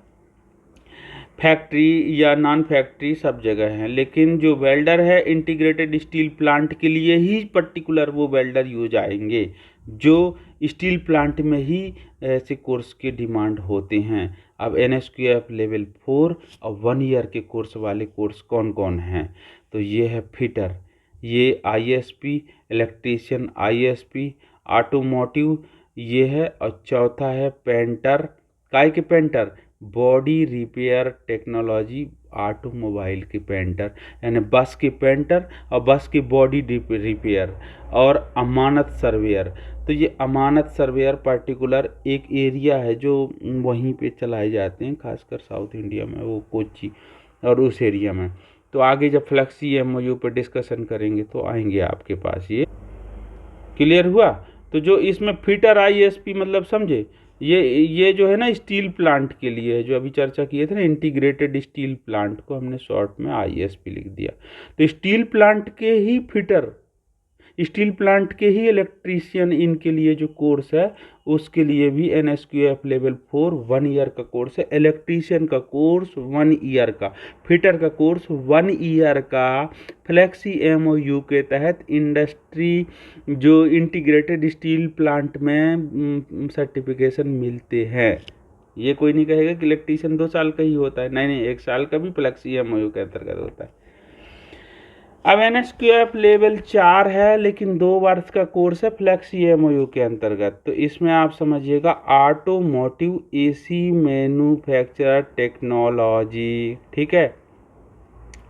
फैक्ट्री या नॉन फैक्ट्री सब जगह है, लेकिन जो वेल्डर है इंटीग्रेटेड स्टील प्लांट के लिए ही पर्टिकुलर वो वेल्डर यूज आएंगे जो स्टील प्लांट में ही ऐसे कोर्स के डिमांड होते हैं। अब NSQF लेवल 4 और 1 ईयर के कोर्स वाले कोर्स कौन कौन हैं? तो ये है फिटर, ये ISP इलेक्ट्रीशियन, ISP ऑटोमोटिव ये है, और चौथा है पेंटर। काय के painter? Body repair technology automobile के पेंटर, यानी बस के पेंटर और बस की बॉडी रिपेयर, और अमानत सर्वेयर। तो ये अमानत सर्वेयर पर्टिकुलर एक एरिया है जो वहीं पे चलाए जाते हैं, खासकर साउथ इंडिया में, वो कोची और उस एरिया में। तो आगे जब फ्लेक्सी MOU पे डिस्कशन करेंगे तो आएंगे आपके पास। ये क्लियर हुआ? तो जो इसमें फिटर ISP मतलब समझे, ये जो है ना स्टील प्लांट के लिए है, जो अभी चर्चा किए थे ना, इंटीग्रेटेड स्टील प्लांट को हमने शॉर्ट में ISP लिख दिया। तो स्टील प्लांट के ही फिटर, स्टील प्लांट के ही इलेक्ट्रीशियन, इनके लिए जो कोर्स है उसके लिए भी NSQF लेवल 4 1 ईयर का कोर्स है। इलेक्ट्रीशियन का कोर्स 1 ईयर का, फिटर का कोर्स 1 ईयर का, फ्लेक्सी MOU के तहत इंडस्ट्री जो इंटीग्रेटेड स्टील प्लांट में सर्टिफिकेशन मिलते हैं। ये कोई नहीं कहेगा कि इलेक्ट्रीशियन 2 साल का ही होता है, नहीं, 1 साल का भी फ्लेक्सी MOU के अंतर्गत होता है। अब NSQF लेवल 4 है, लेकिन 2 वर्ष का कोर्स है फ्लेक्सी MOU के अंतर्गत। तो इसमें आप समझिएगा ऑटोमोटिव AC मैन्युफैक्चरर टेक्नोलॉजी, ठीक है।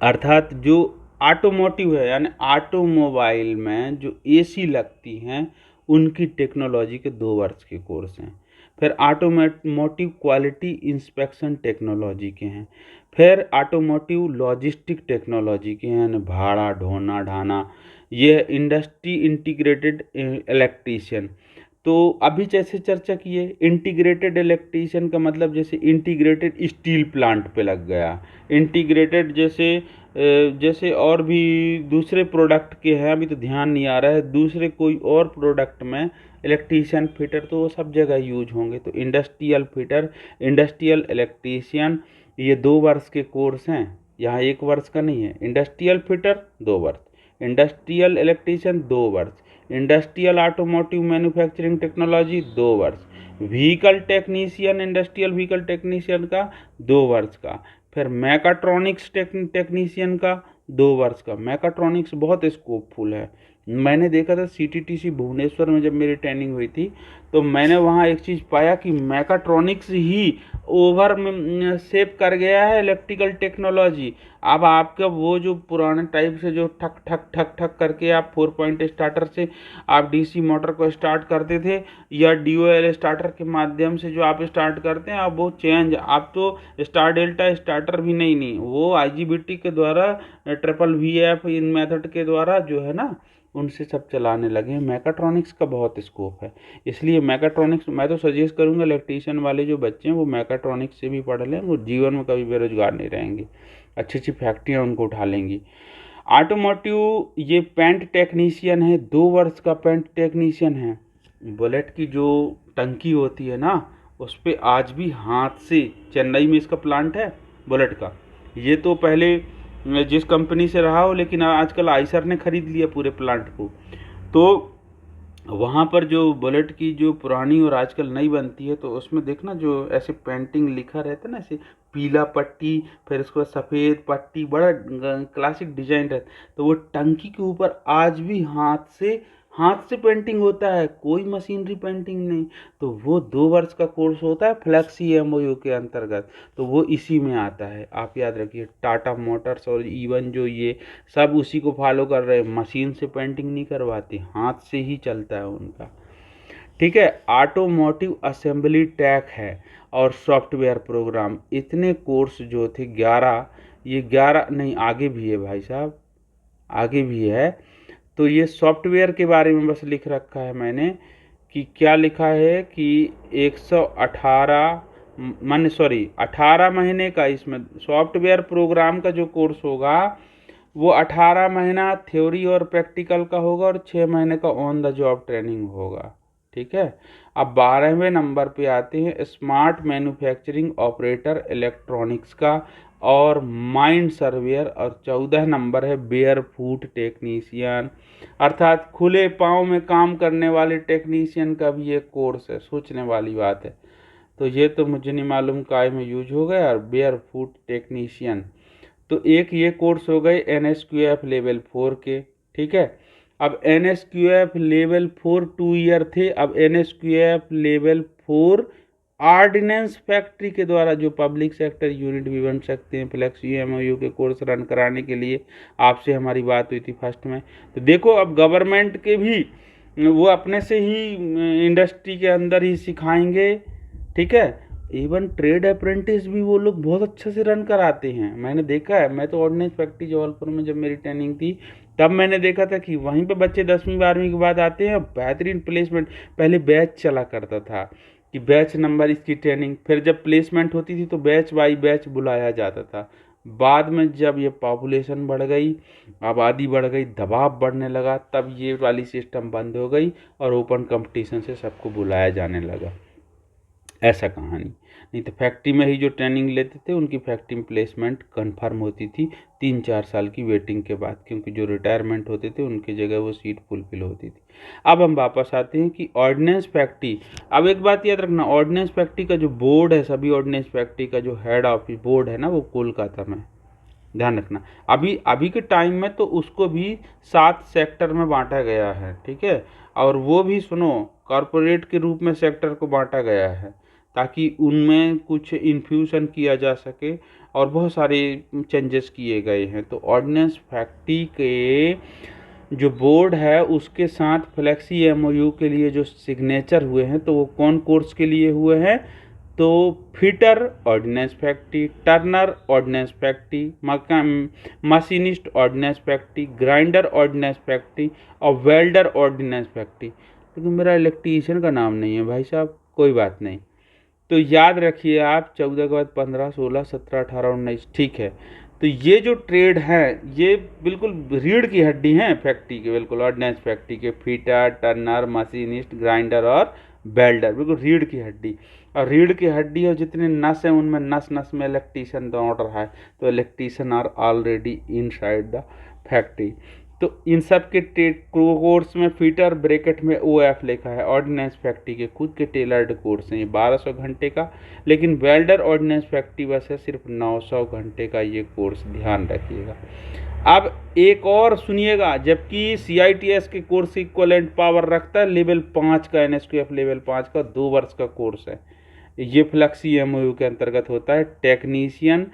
अर्थात जो ऑटोमोटिव है, यानी ऑटोमोबाइल में जो AC लगती हैं उनकी टेक्नोलॉजी के 2 वर्ष के कोर्स हैं। फिर ऑटोमोटिव क्वालिटी इंस्पेक्शन टेक्नोलॉजी के हैं। फिर ऑटोमोटिव लॉजिस्टिक टेक्नोलॉजी के हैं, यानी भाड़ा ढोना ढाना। ये इंडस्ट्री इंटीग्रेटेड इलेक्ट्रीशियन। तो अभी जैसे चर्चा किए, इंटीग्रेटेड इलेक्ट्रीशियन का मतलब जैसे इंटीग्रेटेड स्टील प्लांट पे लग गया, इंटीग्रेटेड जैसे और भी दूसरे प्रोडक्ट के हैं, अभी तो ध्यान नहीं आ रहा है, दूसरे कोई और प्रोडक्ट में इलेक्ट्रीशियन फिटर तो वो सब जगह यूज होंगे। तो इंडस्ट्रियल फिटर, इंडस्ट्रियल इलेक्ट्रीशियन, ये 2 वर्ष के कोर्स हैं, यहाँ 1 वर्ष का नहीं है। इंडस्ट्रियल फिटर 2 वर्ष, इंडस्ट्रियल इलेक्ट्रीशियन 2 वर्ष, इंडस्ट्रियल ऑटोमोटिव मैन्युफैक्चरिंग टेक्नोलॉजी 2 वर्ष, vehicle technician, industrial vehicle technician का 2 वर्ष का, फिर मैकाट्रॉनिक्स टेक्नीशियन का 2 वर्ष का। मैकाट्रॉनिक्स बहुत स्कोपफुल है। मैंने देखा था CTTC भुवनेश्वर में जब मेरी ट्रेनिंग हुई थी, तो मैंने वहाँ एक चीज़ पाया कि मैकाट्रॉनिक्स ही ओवर शेप कर गया है इलेक्ट्रिकल टेक्नोलॉजी। अब आपका वो जो पुराने टाइप से जो ठक ठक ठक ठक करके आप 4 पॉइंट स्टार्टर से आप DC मोटर को स्टार्ट करते थे, या DOL स्टार्टर के माध्यम से जो आप स्टार्ट करते हैं, अब वो चेंज, आप तो स्टार डेल्टा स्टार्टर भी नहीं, वो IGBT के द्वारा, VVF इन मेथड के द्वारा जो है ना, उनसे सब चलाने लगे हैं। मैकाट्रॉनिक्स का बहुत स्कोप है, इसलिए मैकाट्रॉनिक्स मैं तो सजेस्ट करूंगा इलेक्ट्रीशियन वाले जो बच्चे हैं वो मैकाट्रॉनिक्स से भी पढ़ लें, वो जीवन में कभी बेरोजगार नहीं रहेंगे, अच्छी अच्छी फैक्ट्रियाँ उनको उठा लेंगी। ऑटोमोटिव ये पेंट टेक्नीशियन है, 2 वर्ष का पेंट टेक्नीशियन है। बुलेट की जो टंकी होती है ना, उस पर आज भी हाथ से, चेन्नई में इसका प्लांट है बुलेट का, ये तो पहले जिस कंपनी से रहा हो, लेकिन आजकल आइसर ने खरीद लिया पूरे प्लांट को। तो वहाँ पर जो बुलेट की जो पुरानी और आजकल नई बनती है, तो उसमें देखना जो ऐसे पेंटिंग लिखा रहता है ना, ऐसे पीला पट्टी, फिर उसके बाद सफ़ेद पट्टी, बड़ा क्लासिक डिजाइन रहता है। तो वो टंकी के ऊपर आज भी हाथ से पेंटिंग होता है, कोई मशीनरी पेंटिंग नहीं। तो वो 2 वर्ष का कोर्स होता है फ्लेक्सी MOU के अंतर्गत, तो वो इसी में आता है। आप याद रखिए, टाटा मोटर्स और इवन जो ये सब उसी को फॉलो कर रहे हैं, मशीन से पेंटिंग नहीं करवाते, हाथ से ही चलता है उनका, ठीक है। ऑटोमोटिव असेंबली टैक है और सॉफ्टवेयर प्रोग्राम, इतने कोर्स जो थे 11, ये 11 नहीं, आगे भी है भाई साहब, आगे भी है। तो ये सॉफ्टवेयर के बारे में बस लिख रखा है मैंने, कि क्या लिखा है कि 18 महीने का इसमें सॉफ्टवेयर प्रोग्राम का जो कोर्स होगा वो 18 महीना थ्योरी और प्रैक्टिकल का होगा और 6 महीने का ऑन द जॉब ट्रेनिंग होगा, ठीक है। अब 12वें नंबर पे आते हैं स्मार्ट मैन्युफैक्चरिंग ऑपरेटर इलेक्ट्रॉनिक्स का और माइंड सर्वेयर, और 14 नंबर है बेयर फूट टेक्नीशियन, अर्थात खुले पाँव में काम करने वाले टेक्नीशियन का भी एक कोर्स है। सोचने वाली बात है, तो ये तो मुझे नहीं मालूम काय में यूज हो गया। और बेयर फूट टेक्नीशियन, तो एक ये कोर्स हो गए NSQF लेवल 4 के, ठीक है। अब NSQF लेवल 4 2 ईयर थे, अब NSQF लेवल 4 ऑर्डिनेंस फैक्ट्री के द्वारा जो पब्लिक सेक्टर यूनिट भी बन सकते हैं फ्लेक्सी MOU के कोर्स रन कराने के लिए, आपसे हमारी बात हुई थी फर्स्ट में। तो देखो अब गवर्नमेंट के भी वो अपने से ही इंडस्ट्री के अंदर ही सिखाएंगे, ठीक है। इवन ट्रेड अप्रेंटिस भी वो लोग बहुत अच्छे से रन कराते हैं, मैंने देखा है। मैं तो ऑर्डिनेंस फैक्ट्री जबलपुर में जब मेरी ट्रेनिंग थी तब मैंने देखा था कि वहीं पे बच्चे 10वीं 12वीं के बाद आते हैं, बेहतरीन प्लेसमेंट। पहले बैच चला करता था कि बैच नंबर इसकी ट्रेनिंग, फिर जब प्लेसमेंट होती थी तो बैच बाई बैच बुलाया जाता था। बाद में जब ये पॉपुलेशन बढ़ गई, आबादी बढ़ गई, दबाव बढ़ने लगा, तब ये वाली सिस्टम बंद हो गई और ओपन कंपटीशन से सबको बुलाया जाने लगा। ऐसा कहानी। नहीं तो फैक्ट्री में ही जो ट्रेनिंग लेते थे उनकी फैक्ट्री में प्लेसमेंट कंफर्म होती थी 3-4 साल की वेटिंग के बाद, क्योंकि जो रिटायरमेंट होते थे उनकी जगह वो सीट फुलफिल होती थी। अब हम वापस आते हैं कि ऑर्डिनेंस फैक्ट्री। अब एक बात याद रखना, ऑर्डिनेंस फैक्ट्री का जो बोर्ड है, सभी ऑर्डिनेंस फैक्ट्री का जो हेड ऑफिस बोर्ड है ना, वो कोलकाता में, ध्यान रखना। अभी अभी के टाइम में तो उसको भी 7 सेक्टर में बांटा गया है, ठीक है। और वो भी सुनो, कॉरपोरेट के रूप में सेक्टर को बांटा गया है ताकि उनमें कुछ इन्फ्यूशन किया जा सके, और बहुत सारे चेंजेस किए गए हैं। तो ऑर्डिनेंस फैक्ट्री के जो बोर्ड है उसके साथ फ्लेक्सी MOU के लिए जो सिग्नेचर हुए हैं, तो वो कौन कोर्स के लिए हुए हैं, तो fitter ordnance factory, turner ordnance factory, machinist ordnance factory, grinder ordnance factory और वेल्डर ऑर्डिनेंस फैक्ट्री। लेकिन मेरा इलेक्ट्रीशियन का नाम नहीं है भाई साहब, कोई बात नहीं। तो याद रखिए आप, 14 के बाद 15, 16, 17, 18, 19, ठीक है। तो ये जो ट्रेड हैं ये बिल्कुल रीढ़ की हड्डी हैं फैक्ट्री के, बिल्कुल ऑर्डिनेंस फैक्ट्री के। फीटर, टर्नर, मशीनिस्ट, ग्राइंडर और बेल्डर, बिल्कुल रीढ़ की हड्डी। और रीढ़ की हड्डी और जितने नस हैं उनमें नस नस में इलेक्ट्रीशियन दौड़ रहा है, तो electrician are already inside the factory. तो इन सब के कोर्स में फीटर ब्रैकेट में OF लिखा है, ऑर्डिनेंस फैक्ट्री के खुद के टेलर्ड कोर्स हैं ये 1200 घंटे का। लेकिन वेल्डर ऑर्डिनेंस फैक्ट्री बस है सिर्फ 900 घंटे का ये कोर्स, ध्यान रखिएगा। अब एक और सुनिएगा, जबकि CITS के कोर्स इक्वलेंट पावर रखता है लेवल 5 का, NSQF लेवल 5 का 2 वर्ष का कोर्स है। ये फ्लेक्सी MOU के अंतर्गत होता है। टेक्नीशियन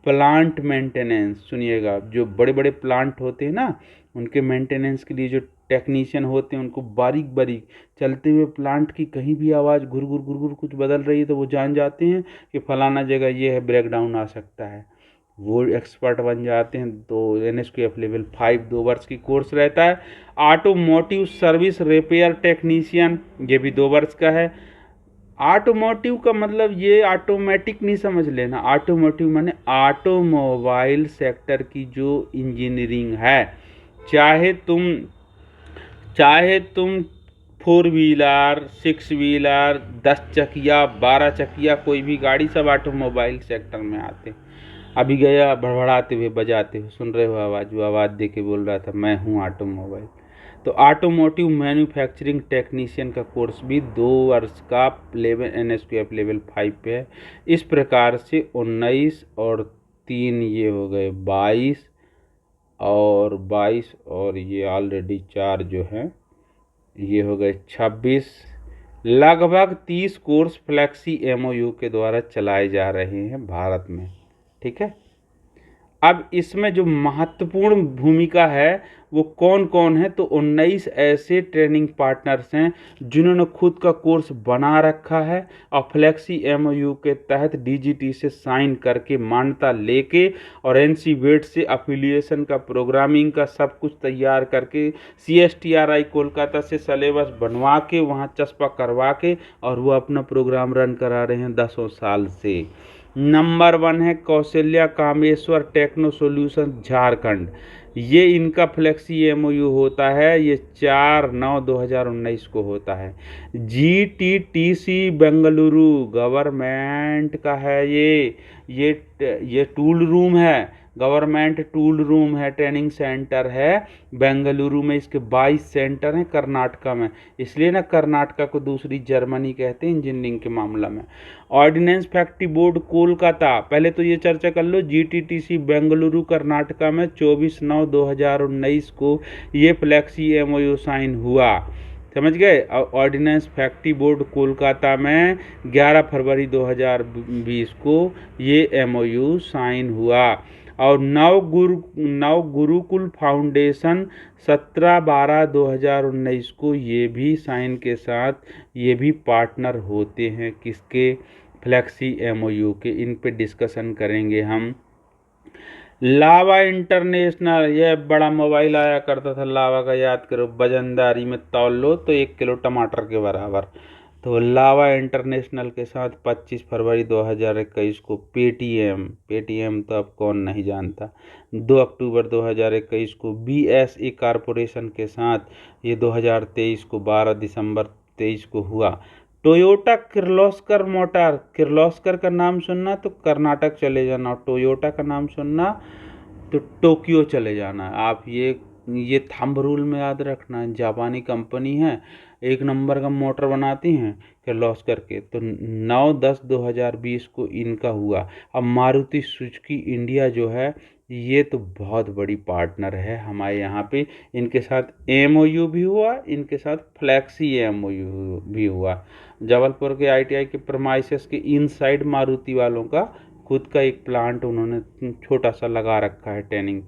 प्लांट मेंटेनेंस, सुनिएगा, जो बड़े बड़े प्लांट होते हैं ना उनके मेंटेनेंस के लिए जो टेक्नीशियन होते हैं उनको बारीक बारीक चलते हुए प्लांट की कहीं भी आवाज़ घुर घुर कुछ बदल रही है तो वो जान जाते हैं कि फलाना जगह ये है, ब्रेकडाउन आ सकता है, वो एक्सपर्ट बन जाते हैं। तो NSQF लेवल 5 2 वर्ष की कोर्स रहता है। ऑटोमोटिव सर्विस रिपेयर टेक्नीशियन, ये भी 2 वर्ष का है। ऑटोमोटिव का मतलब ये ऑटोमेटिक नहीं समझ लेना, ऑटोमोटिव माने ऑटोमोबाइल सेक्टर की जो इंजीनियरिंग है। चाहे तुम 4 व्हीलर, 6 व्हीलर, 10 चकिया, 12 चकिया, कोई भी गाड़ी, सब ऑटोमोबाइल सेक्टर में आते। अभी गया भड़बड़ाते हुए, बजाते हुए, सुन रहे हो आवाज़, वो आवाज़ दे के बोल रहा था मैं हूँ ऑटोमोबाइल। तो ऑटोमोटिव मैन्युफैक्चरिंग टेक्नीशियन का कोर्स भी 2 वर्ष का लेवल NSQF लेवल 5 पे है। इस प्रकार से 19 और 3 ये हो गए 22, और ये ऑलरेडी 4 जो हैं ये हो गए 26, लगभग 30 कोर्स फ्लेक्सी MOU के द्वारा चलाए जा रहे हैं भारत में, ठीक है। अब इसमें जो महत्वपूर्ण भूमिका है वो कौन कौन है, तो 19 ऐसे ट्रेनिंग पार्टनर्स हैं जिन्होंने खुद का कोर्स बना रखा है और फ्लेक्सी MOU के तहत DGT से साइन करके मान्यता लेके और NC-वेट से अफिलिएशन का, प्रोग्रामिंग का सब कुछ तैयार करके CSTRI कोलकाता से सिलेबस बनवा के वहाँ चस्पा करवा के और वो अपना प्रोग्राम रन करा रहे हैं 10 साल से। नंबर 1 है कौशल्या कामेश्वर टेक्नो सॉल्यूशन झारखंड, ये इनका फ्लेक्सी MOU होता है, ये 4/9/2019 को होता है। GTTC बेंगलुरु गवर्नमेंट का है ये टूल रूम है, गवर्नमेंट टूल रूम है, ट्रेनिंग सेंटर है बेंगलुरु में, इसके 22 सेंटर हैं कर्नाटका में, इसलिए ना कर्नाटका को दूसरी जर्मनी कहते हैं इंजीनियरिंग के मामला में। ऑर्डिनेंस फैक्ट्री बोर्ड कोलकाता, पहले तो ये चर्चा कर लो, जीटीटीसी बेंगलुरु कर्नाटका में 24/9/2019 को ये फ्लेक्सी एमओयू साइन हुआ, समझ गए। ऑर्डिनेंस फैक्ट्री बोर्ड कोलकाता में 11 फरवरी 2020 को ये एमओयू साइन हुआ। और नव गुरुकुल फाउंडेशन 17/12/2019 को ये भी साइन के साथ ये भी पार्टनर होते हैं किसके, फ्लेक्सी एमओयू के। इन पे डिस्कशन करेंगे हम। लावा इंटरनेशनल, यह बड़ा मोबाइल आया करता था लावा का, याद करो, वजनदारी में तौल लो तो 1 किलो टमाटर के बराबर। तो लावा इंटरनेशनल के साथ 25 फरवरी 2021 को पेटीएम तो अब कौन नहीं जानता। 2 अक्टूबर 2021 को बीएसई कॉरपोरेशन के साथ ये 2023 को 12 दिसंबर 23 को हुआ। टोयोटा किर्लोस्कर मोटर, किर्लोस्कर का नाम सुनना तो कर्नाटक चले जाना, और टोयोटा का नाम सुनना तो टोक्यो चले जाना। आप ये थंब रूल में याद रखना, जापानी कंपनी है, 1 नंबर का मोटर बनाती हैं किर्लोस्कर के। तो 9/10/2020 को इनका हुआ। अब मारुति सुजुकी इंडिया जो है ये तो बहुत बड़ी पार्टनर है हमारे यहाँ पे, इनके साथ एमओयू भी हुआ, इनके साथ फ्लैक्सी एमओयू भी हुआ। जबलपुर के आईटीआई के प्रमाइसेस के इनसाइड मारुति वालों का खुद का एक प्लांट उन्होंने छोटा सा लगा रखा है ट्रेनिंग।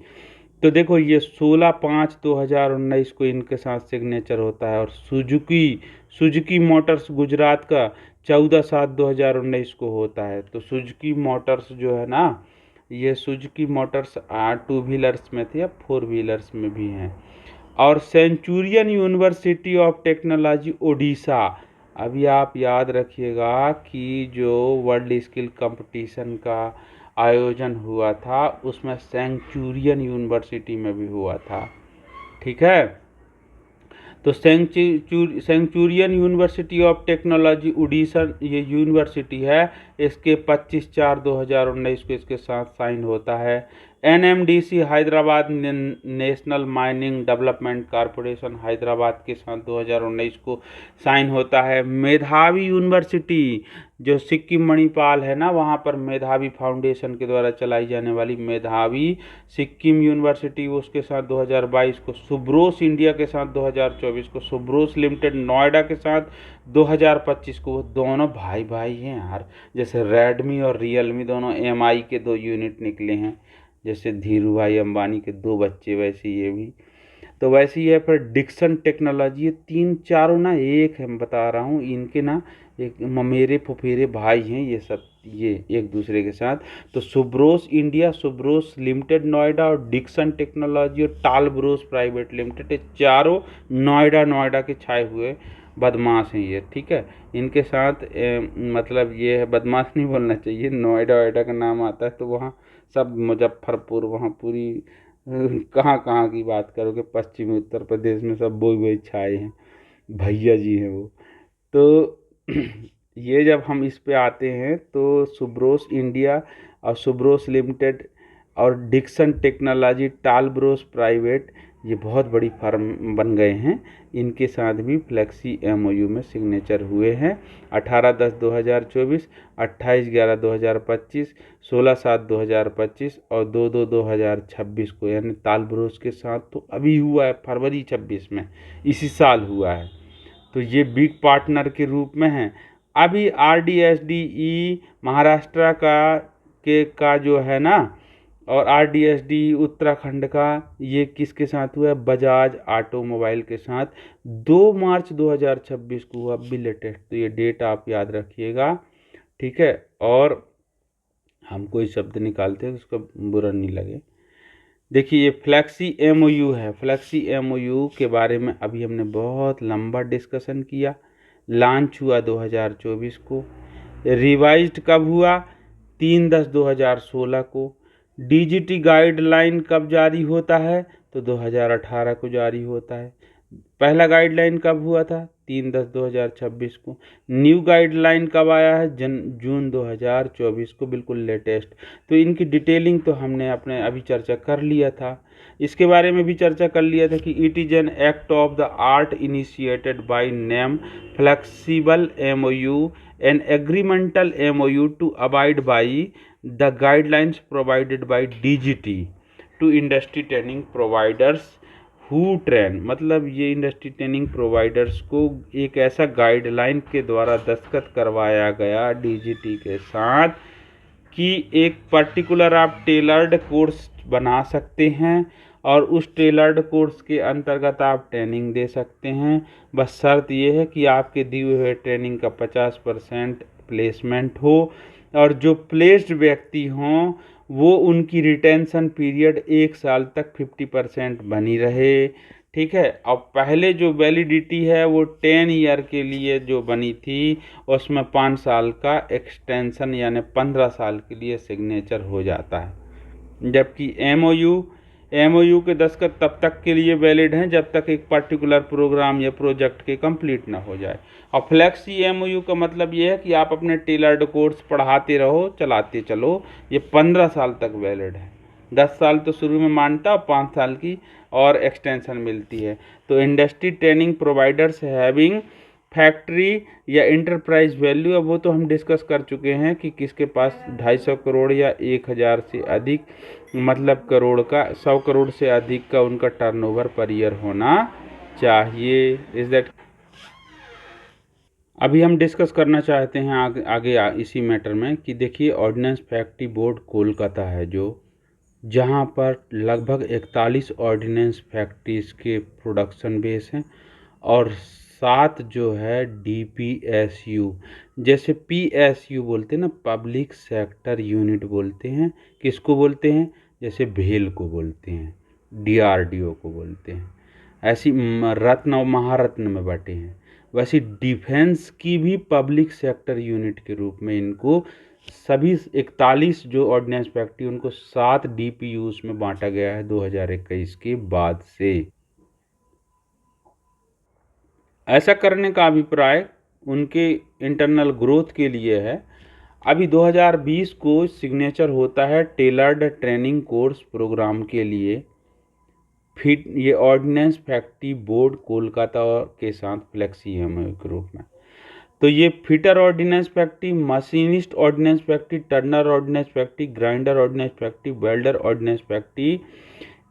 तो देखो ये 16/5/2019 को इनके साथ सिग्नेचर होता है। और सुजुकी मोटर्स गुजरात का 14/7/2019 को होता है। तो सुजुकी मोटर्स जो है ना, ये सुजुकी मोटर्स 2 व्हीलर्स में थे, अब 4 व्हीलर्स में भी हैं। और Centurion university of technology Odisha, अभी आप याद रखिएगा कि जो वर्ल्ड स्किल कंपटीशन का आयोजन हुआ था उसमें सेंचुरियन यूनिवर्सिटी में भी हुआ था, ठीक है। तो Centurion university of technology Orissa ये यूनिवर्सिटी है, इसके 25/4/2019 को इसके साथ साइन होता है। NMDC Hyderabad national mining development corporation Hyderabad के साथ 2019 को साइन होता है। मेधावी यूनिवर्सिटी जो सिक्किम मणिपाल है ना, वहाँ पर मेधावी फाउंडेशन के द्वारा चलाई जाने वाली मेधावी सिक्किम यूनिवर्सिटी, उसके साथ 2022 को। सुब्रोस इंडिया के साथ 2024 को। सुब्रोस लिमिटेड नोएडा के साथ 2025 को। वो दोनों भाई भाई हैं यार, जैसे रेडमी और रियलमी दोनों एमआई के 2 यूनिट निकले हैं, जैसे धीरू भाई अंबानी के 2 बच्चे, वैसे ये भी। तो वैसे ही है। फिर डिक्सन टेक्नोलॉजी, ये 3-4 ना एक है, मैं बता रहा हूँ, इनके ना एक ममेरे फुफेरे भाई हैं ये सब, ये एक दूसरे के साथ। तो सुब्रोस इंडिया, सुब्रोस लिमिटेड नोएडा, और डिक्सन टेक्नोलॉजी और टालब्रोस प्राइवेट लिमिटेड, ये चारों नोएडा के छाए हुए बदमाश हैं ये, ठीक है। इनके साथ मतलब ये है, बदमाश नहीं बोलना चाहिए, नोएडा का नाम आता है तो वहाँ सब मुजफ्फरपुर, वहाँ पूरी कहाँ की बात करोगे, पश्चिमी उत्तर प्रदेश में सब वही छाए हैं, भैया जी हैं वो। तो ये जब हम इस पे आते हैं तो सुब्रोस इंडिया और सुब्रोस लिमिटेड और डिक्सन टेक्नोलॉजी, टालब्रोस प्राइवेट, ये बहुत बड़ी फर्म बन गए हैं। इनके साथ भी फ्लेक्सी एमओयू में सिग्नेचर हुए हैं। 18/10/2024, 28/11/2025, 16/7/2025 और 2/2/2026 को, यानी टालब्रोस के साथ तो अभी हुआ है, फरवरी 26 में, इसी साल हुआ है। तो ये बिग पार्टनर के रूप में हैं। अभी आरडीएसडी महाराष्ट्र का जो है ना, और आरडीएसडी उत्तराखंड का, ये किसके साथ हुआ है, बजाज ऑटोमोबाइल के साथ 2 मार्च 2026 को हुआ, अभी लेटेस्ट। तो ये डेट आप याद रखिएगा, ठीक है। और हम कोई शब्द निकालते हैं उसका बुरा नहीं लगे। देखिए ये फ्लेक्सी एमओयू है, फ्लेक्सी एमओयू के बारे में अभी हमने बहुत लंबा डिस्कशन किया। लॉन्च हुआ 2024 को, रिवाइज्ड कब हुआ, 3/10/2016 को। डीजीटी गाइडलाइन कब जारी होता है, तो 2018 को जारी होता है। पहला गाइडलाइन कब हुआ था? 3/10/2026 को। न्यू गाइडलाइन कब आया है? जून 2024 को, बिल्कुल लेटेस्ट। तो इनकी डिटेलिंग तो हमने अपने अभी चर्चा कर लिया था। इसके बारे में भी चर्चा कर लिया था कि it is an act of the art initiated by name flexible MOU, an agreemental MOU to abide by the guidelines provided by DGT to industry training providers who train. मतलब ये इंडस्ट्री ट्रेनिंग प्रोवाइडर्स को एक ऐसा guideline के द्वारा दस्तखत करवाया गया DGT के साथ कि एक पर्टिकुलर आप टेलर्ड कोर्स बना सकते हैं और उस टेलर्ड कोर्स के अंतर्गत आप ट्रेनिंग दे सकते हैं। बस शर्त ये है कि आपके दिए हुए ट्रेनिंग का 50% प्लेसमेंट हो और जो प्लेस्ड व्यक्ति हों वो उनकी रिटेंशन पीरियड 1 साल तक 50% बनी रहे। ठीक है। अब पहले जो वैलिडिटी है वो 10 ईयर के लिए जो बनी थी उसमें 5 साल का एक्सटेंशन यानी 15 साल के लिए सिग्नेचर हो जाता है। जबकि MOU के दस्तखत तब तक के लिए वैलिड हैं जब तक एक पर्टिकुलर प्रोग्राम या प्रोजेक्ट के कंप्लीट ना हो जाए। और फ्लेक्सी MOU का मतलब ये है कि आप अपने टेलर्ड कोर्स पढ़ाते रहो, चलाते चलो, ये 15 साल तक वैलिड है। 10 साल तो शुरू में मानता, 5 साल की और एक्सटेंशन मिलती है। तो industry training providers having factory या इंटरप्राइज वैल्यू, अब वो तो हम डिस्कस कर चुके हैं कि किसके पास 250 करोड़ या 1000 से अधिक, मतलब करोड़ का, 100 करोड़ से अधिक का उनका टर्नओवर पर ईयर होना चाहिए। Is that. अभी हम डिस्कस करना चाहते हैं आगे इसी मैटर में कि देखिए ऑर्डिनेंस फैक्ट्री बोर्ड कोलकाता है जो, जहां पर लगभग 41 ऑर्डिनेंस फैक्ट्रीज के प्रोडक्शन बेस हैं और 7 जो है DPSU, जैसे PSU बोलते हैं ना, पब्लिक सेक्टर यूनिट बोलते हैं। किसको बोलते हैं? जैसे भेल को बोलते हैं, DRDO को बोलते हैं। ऐसी रत्न और महारत्न में बटे हैं। वैसे डिफेंस की भी पब्लिक सेक्टर यूनिट के रूप में इनको सभी 41 जो ऑर्डिनेंस फैक्ट्री उनको 7 DPUs में बांटा गया है 2021 के बाद से। ऐसा करने का अभिप्राय उनके इंटरनल ग्रोथ के लिए है। अभी 2020 को सिग्नेचर होता है टेलर्ड ट्रेनिंग कोर्स प्रोग्राम के लिए फिट, ये ऑर्डिनेंस फैक्ट्री बोर्ड कोलकाता के साथ फ्लेक्सी MOU के रूप में। तो ये fitter ordnance factory, machinist ordnance factory, turner ordnance factory, grinder ordnance factory, welder ordnance factory,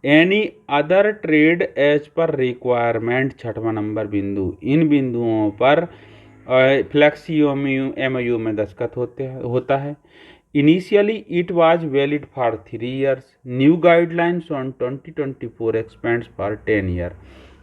any other trade as per requirement, 6वां नंबर बिंदु, इन बिंदुओं पर फ्लेक्सी MOU में दस्तखत होता है। Initially, it was valid for 3 years. New guidelines on 2024 expands for 10 year.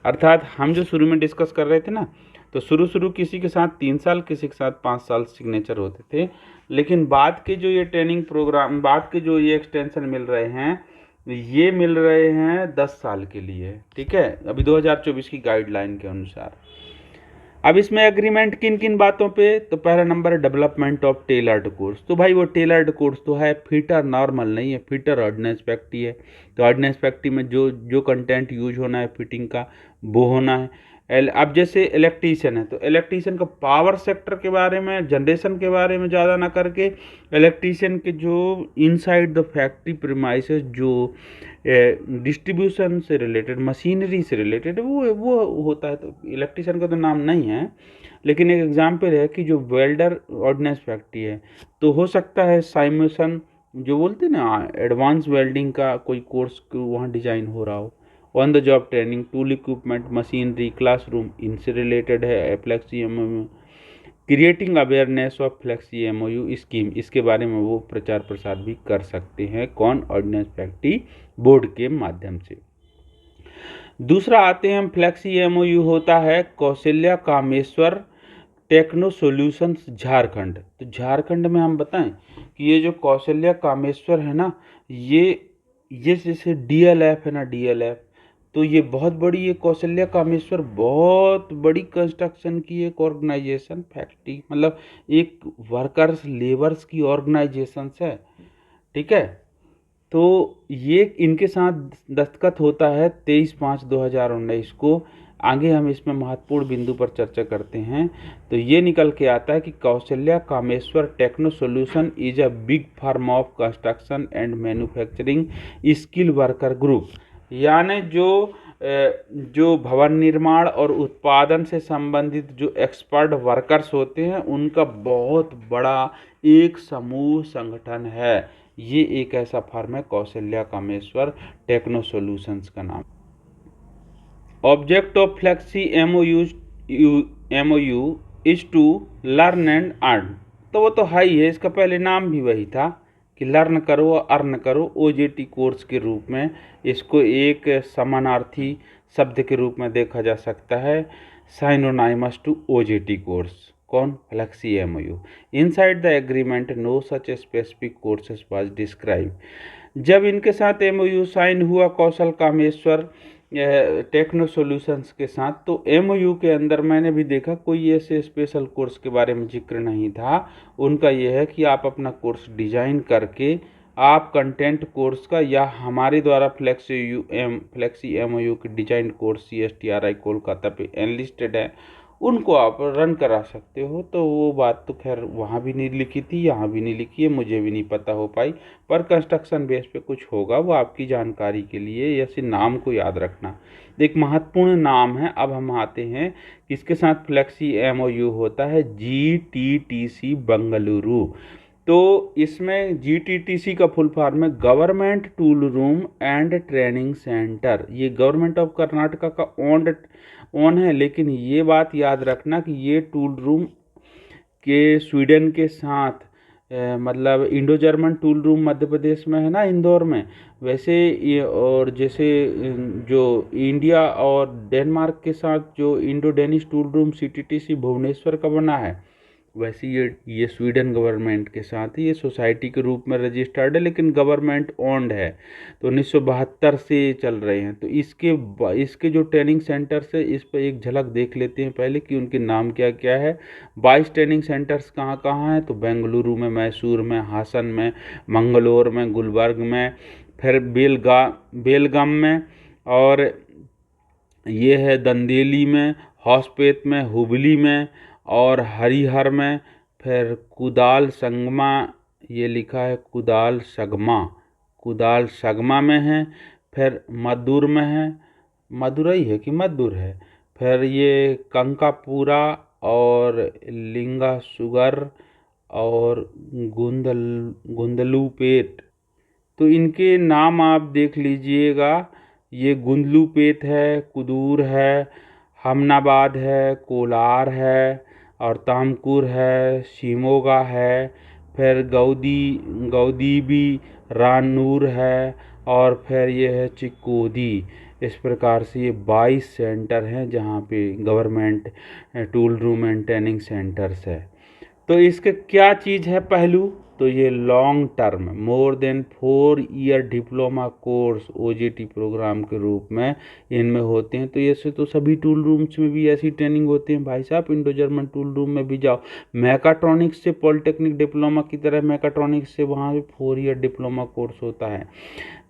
अर्थात हम जो शुरू में डिस्कस कर रहे थे ना, तो शुरू किसी के साथ 3 साल, किसी के साथ 5 साल सिग्नेचर होते थे, लेकिन बाद के जो ये ट्रेनिंग प्रोग्राम, बाद के जो ये एक्सटेंशन मिल रहे हैं, ये मिल रहे हैं 10 साल के लिए। ठीक है, अभी 2024 की गाइडलाइन के अनुसार। अब इसमें एग्रीमेंट किन किन बातों पे? तो पहला नंबर है डेवलपमेंट ऑफ टेलर्ड कोर्स। तो भाई वो टेलर्ड कोर्स तो है, फिटर नॉर्मल नहीं है, फिटर ऑर्डिनेंस फैक्ट्री है। तो ऑर्डिनेंस फैक्ट्री में जो कंटेंट यूज होना है फिटिंग का वो होना है। अब जैसे इलेक्ट्रीशियन है तो इलेक्ट्रीशियन का पावर सेक्टर के बारे में, जनरेशन के बारे में ज़्यादा ना करके इलेक्ट्रीशियन के जो इनसाइड द फैक्ट्री प्रीमाइसेस जो डिस्ट्रीब्यूशन से रिलेटेड, मशीनरी से रिलेटेड वो होता है। तो इलेक्ट्रीशियन का तो नाम नहीं है, लेकिन एक एग्जांपल है कि जो वेल्डर ऑर्डिनेंस फैक्ट्री है तो हो सकता है साइमेशन जो बोलते हैं ना, एडवांस वेल्डिंग का कोई कोर्स वहाँ डिजाइन हो रहा हो। On the job training, tool equipment, machinery, classroom, इनसे रिलेटेड है flexi MOU। Creating awareness of flexi MOU scheme, इसके बारे में वो प्रचार प्रसार भी कर सकते हैं। कौन? ऑर्डिनेंस फैक्ट्री बोर्ड के माध्यम से। दूसरा आते हैं हम, फ्लेक्सी MOU होता है कौशल्या कामेश्वर टेक्नो सॉल्यूशंस झारखंड। तो झारखंड में हम बताएं कि ये जो कौशल्या कामेश्वर है ना, ये जैसे DLF है ना, DLF, तो ये बहुत बड़ी, ये कौशल्या कामेश्वर बहुत बड़ी कंस्ट्रक्शन की एक ऑर्गेनाइजेशन फैक्ट्री, मतलब एक वर्कर्स लेबर्स की ऑर्गेनाइजेशन है। ठीक है। तो ये इनके साथ दस्तखत होता है 23/5/2019 को आगे हम इसमें महत्वपूर्ण बिंदु पर चर्चा करते हैं। तो ये निकल के आता है कि Kaushalya Kameshwar techno solution is a big firm of construction and manufacturing skill worker group, यानी जो भवन निर्माण और उत्पादन से संबंधित जो एक्सपर्ट वर्कर्स होते हैं उनका बहुत बड़ा एक समूह संगठन है। ये एक ऐसा फर्म है कौशल्या कामेश्वर टेक्नो सॉल्यूशंस का नाम। Object of flexi MOU is to learn and earn. तो वो तो हाई है, इसका पहले नाम भी वही था कि लर्न करो और अर्न करो। ओजेटी कोर्स के रूप में इसको एक समानार्थी शब्द के रूप में देखा जा सकता है, साइनोनाइमस टू ओजेटी कोर्स। कौन? Flexi MOU. Inside the agreement no such specific courses was describe. जब इनके साथ एमओयू साइन हुआ कौशल कामेश्वर टेक्नो सॉल्यूशंस के साथ, तो एमओयू के अंदर मैंने भी देखा कोई ऐसे स्पेशल कोर्स के बारे में जिक्र नहीं था। उनका यह है कि आप अपना कोर्स डिजाइन करके आप कंटेंट कोर्स का या हमारे द्वारा फ्लेक्सी एमओयू के डिजाइन कोर्स CSTRI कोलकाता पे एनलिस्टेड है, उनको आप रन करा सकते हो। तो वो बात तो खैर वहाँ भी नहीं लिखी थी, यहाँ भी नहीं लिखी है, मुझे भी नहीं पता हो पाई, पर कंस्ट्रक्शन बेस पे कुछ होगा, वो आपकी जानकारी के लिए, ऐसे नाम को याद रखना। एक महत्वपूर्ण नाम है। अब हम आते हैं किसके साथ फ्लेक्सी एमओयू होता है, GTTC बेंगलुरु। तो इसमें GTTC का फुल फॉर्म है government tool room and training centre. ये गवर्नमेंट ऑफ कर्नाटका का ओन है, लेकिन ये बात याद रखना कि ये टूल रूम के स्वीडन के साथ मतलब Indo German tool room Madhya Pradesh में है ना, इंदौर में, वैसे ये, और जैसे जो इंडिया और डेनमार्क के साथ जो Indo Danish tool room CTTC Bhubaneswar का बना है, वैसे ये स्वीडन गवर्नमेंट के साथ ये सोसाइटी के रूप में रजिस्टर्ड है, लेकिन गवर्नमेंट ओन्ड है। तो 1972 से चल रहे हैं। तो इसके जो ट्रेनिंग सेंटर्स है, इस पर एक झलक देख लेते हैं पहले कि उनके नाम क्या क्या है। 22 ट्रेनिंग सेंटर्स कहाँ कहाँ हैं, तो बेंगलुरु में, मैसूर में, हासन में, मंगलोर में, गुलबर्ग में, फिर बेलगाम में, और ये है दंदेली में, हॉस्पेट में, हुबली में और हरिहर में, फिर कुदाल संगमा, ये लिखा है कुदाल सगमा में है, फिर मद्दूर में है, मदुरई है कि मद्दूर है, फिर ये कंकापुरा और लिंगा सुगर और गुंदलुपेट। तो इनके नाम आप देख लीजिएगा, ये गुंदलुपेट है, कुदूर है, हमनाबाद है, कोलार है और तामकुर है, शिमोगा है, फिर गौदीबी रानूर है और फिर ये है चिकोदी। इस प्रकार से ये 22 सेंटर हैं जहाँ पे government tool room and training centres है। तो इसके क्या चीज़ है पहलू, तो ये long term more than 4 year diploma course OJT programme के रूप में इनमें होते हैं। तो ऐसे तो सभी टूल रूम्स में भी ऐसी ट्रेनिंग होती है भाई साहब। इंडो जर्मन टूल रूम में भी जाओ, मैकाट्रॉनिक्स से पॉलिटेक्निक डिप्लोमा की तरह मैकाट्रॉनिक्स से वहाँ भी 4 ईयर डिप्लोमा कोर्स होता है।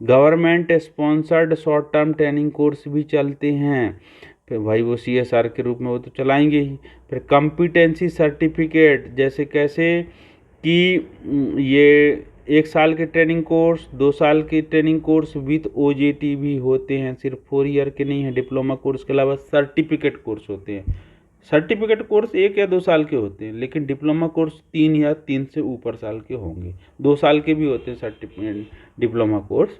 Government sponsored short term training course भी चलते हैं, फिर भाई वो CSR के रूप में वो तो चलाएंगे ही। फिर कॉम्पिटेंसी सर्टिफिकेट, जैसे कैसे कि ये 1 साल के ट्रेनिंग कोर्स, 2 साल के ट्रेनिंग कोर्स विथ OJT भी होते हैं, सिर्फ 4 ईयर के नहीं है। डिप्लोमा कोर्स के अलावा सर्टिफिकेट कोर्स होते हैं। सर्टिफिकेट कोर्स 1 या 2 साल के होते हैं, लेकिन डिप्लोमा कोर्स 3 या 3 से ऊपर साल के होंगे। 2 साल के भी होते हैं सर्टिफिकेट डिप्लोमा कोर्स,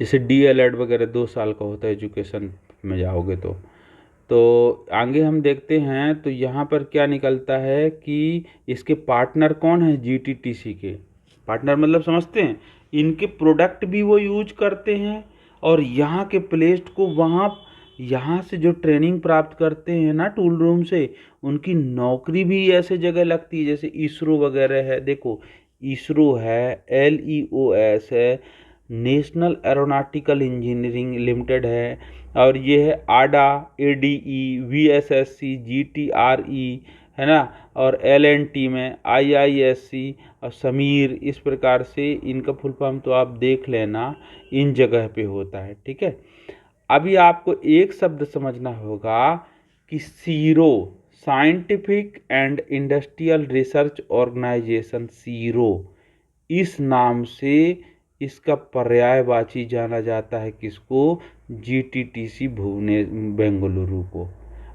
जैसे DLED वगैरह 2 साल का होता है एजुकेशन में जाओगे तो आगे हम देखते हैं। तो यहाँ पर क्या निकलता है कि इसके पार्टनर कौन है, GTTC के पार्टनर मतलब समझते हैं, इनके प्रोडक्ट भी वो यूज करते हैं और यहाँ के प्लेस्ड को वहाँ यहाँ से जो ट्रेनिंग प्राप्त करते हैं ना टूल रूम से, उनकी नौकरी भी ऐसे जगह लगती है जैसे इसरो वगैरह है। देखो इसरो है, LEOS है, नेशनल एरोनॉटिकल इंजीनियरिंग लिमिटेड है, और ये है ADE, VSSC, GTRE है ना, और LNT में IISC और समीर। इस प्रकार से इनका फुल फॉर्म तो आप देख लेना, इन जगह पे होता है, ठीक है। अभी आपको एक शब्द समझना होगा कि SIRO, scientific and industrial research organisation, SIRO, इस नाम से इसका पर्यायवाची जाना जाता है किसको? जीटीटीसी बेंगलुरु को।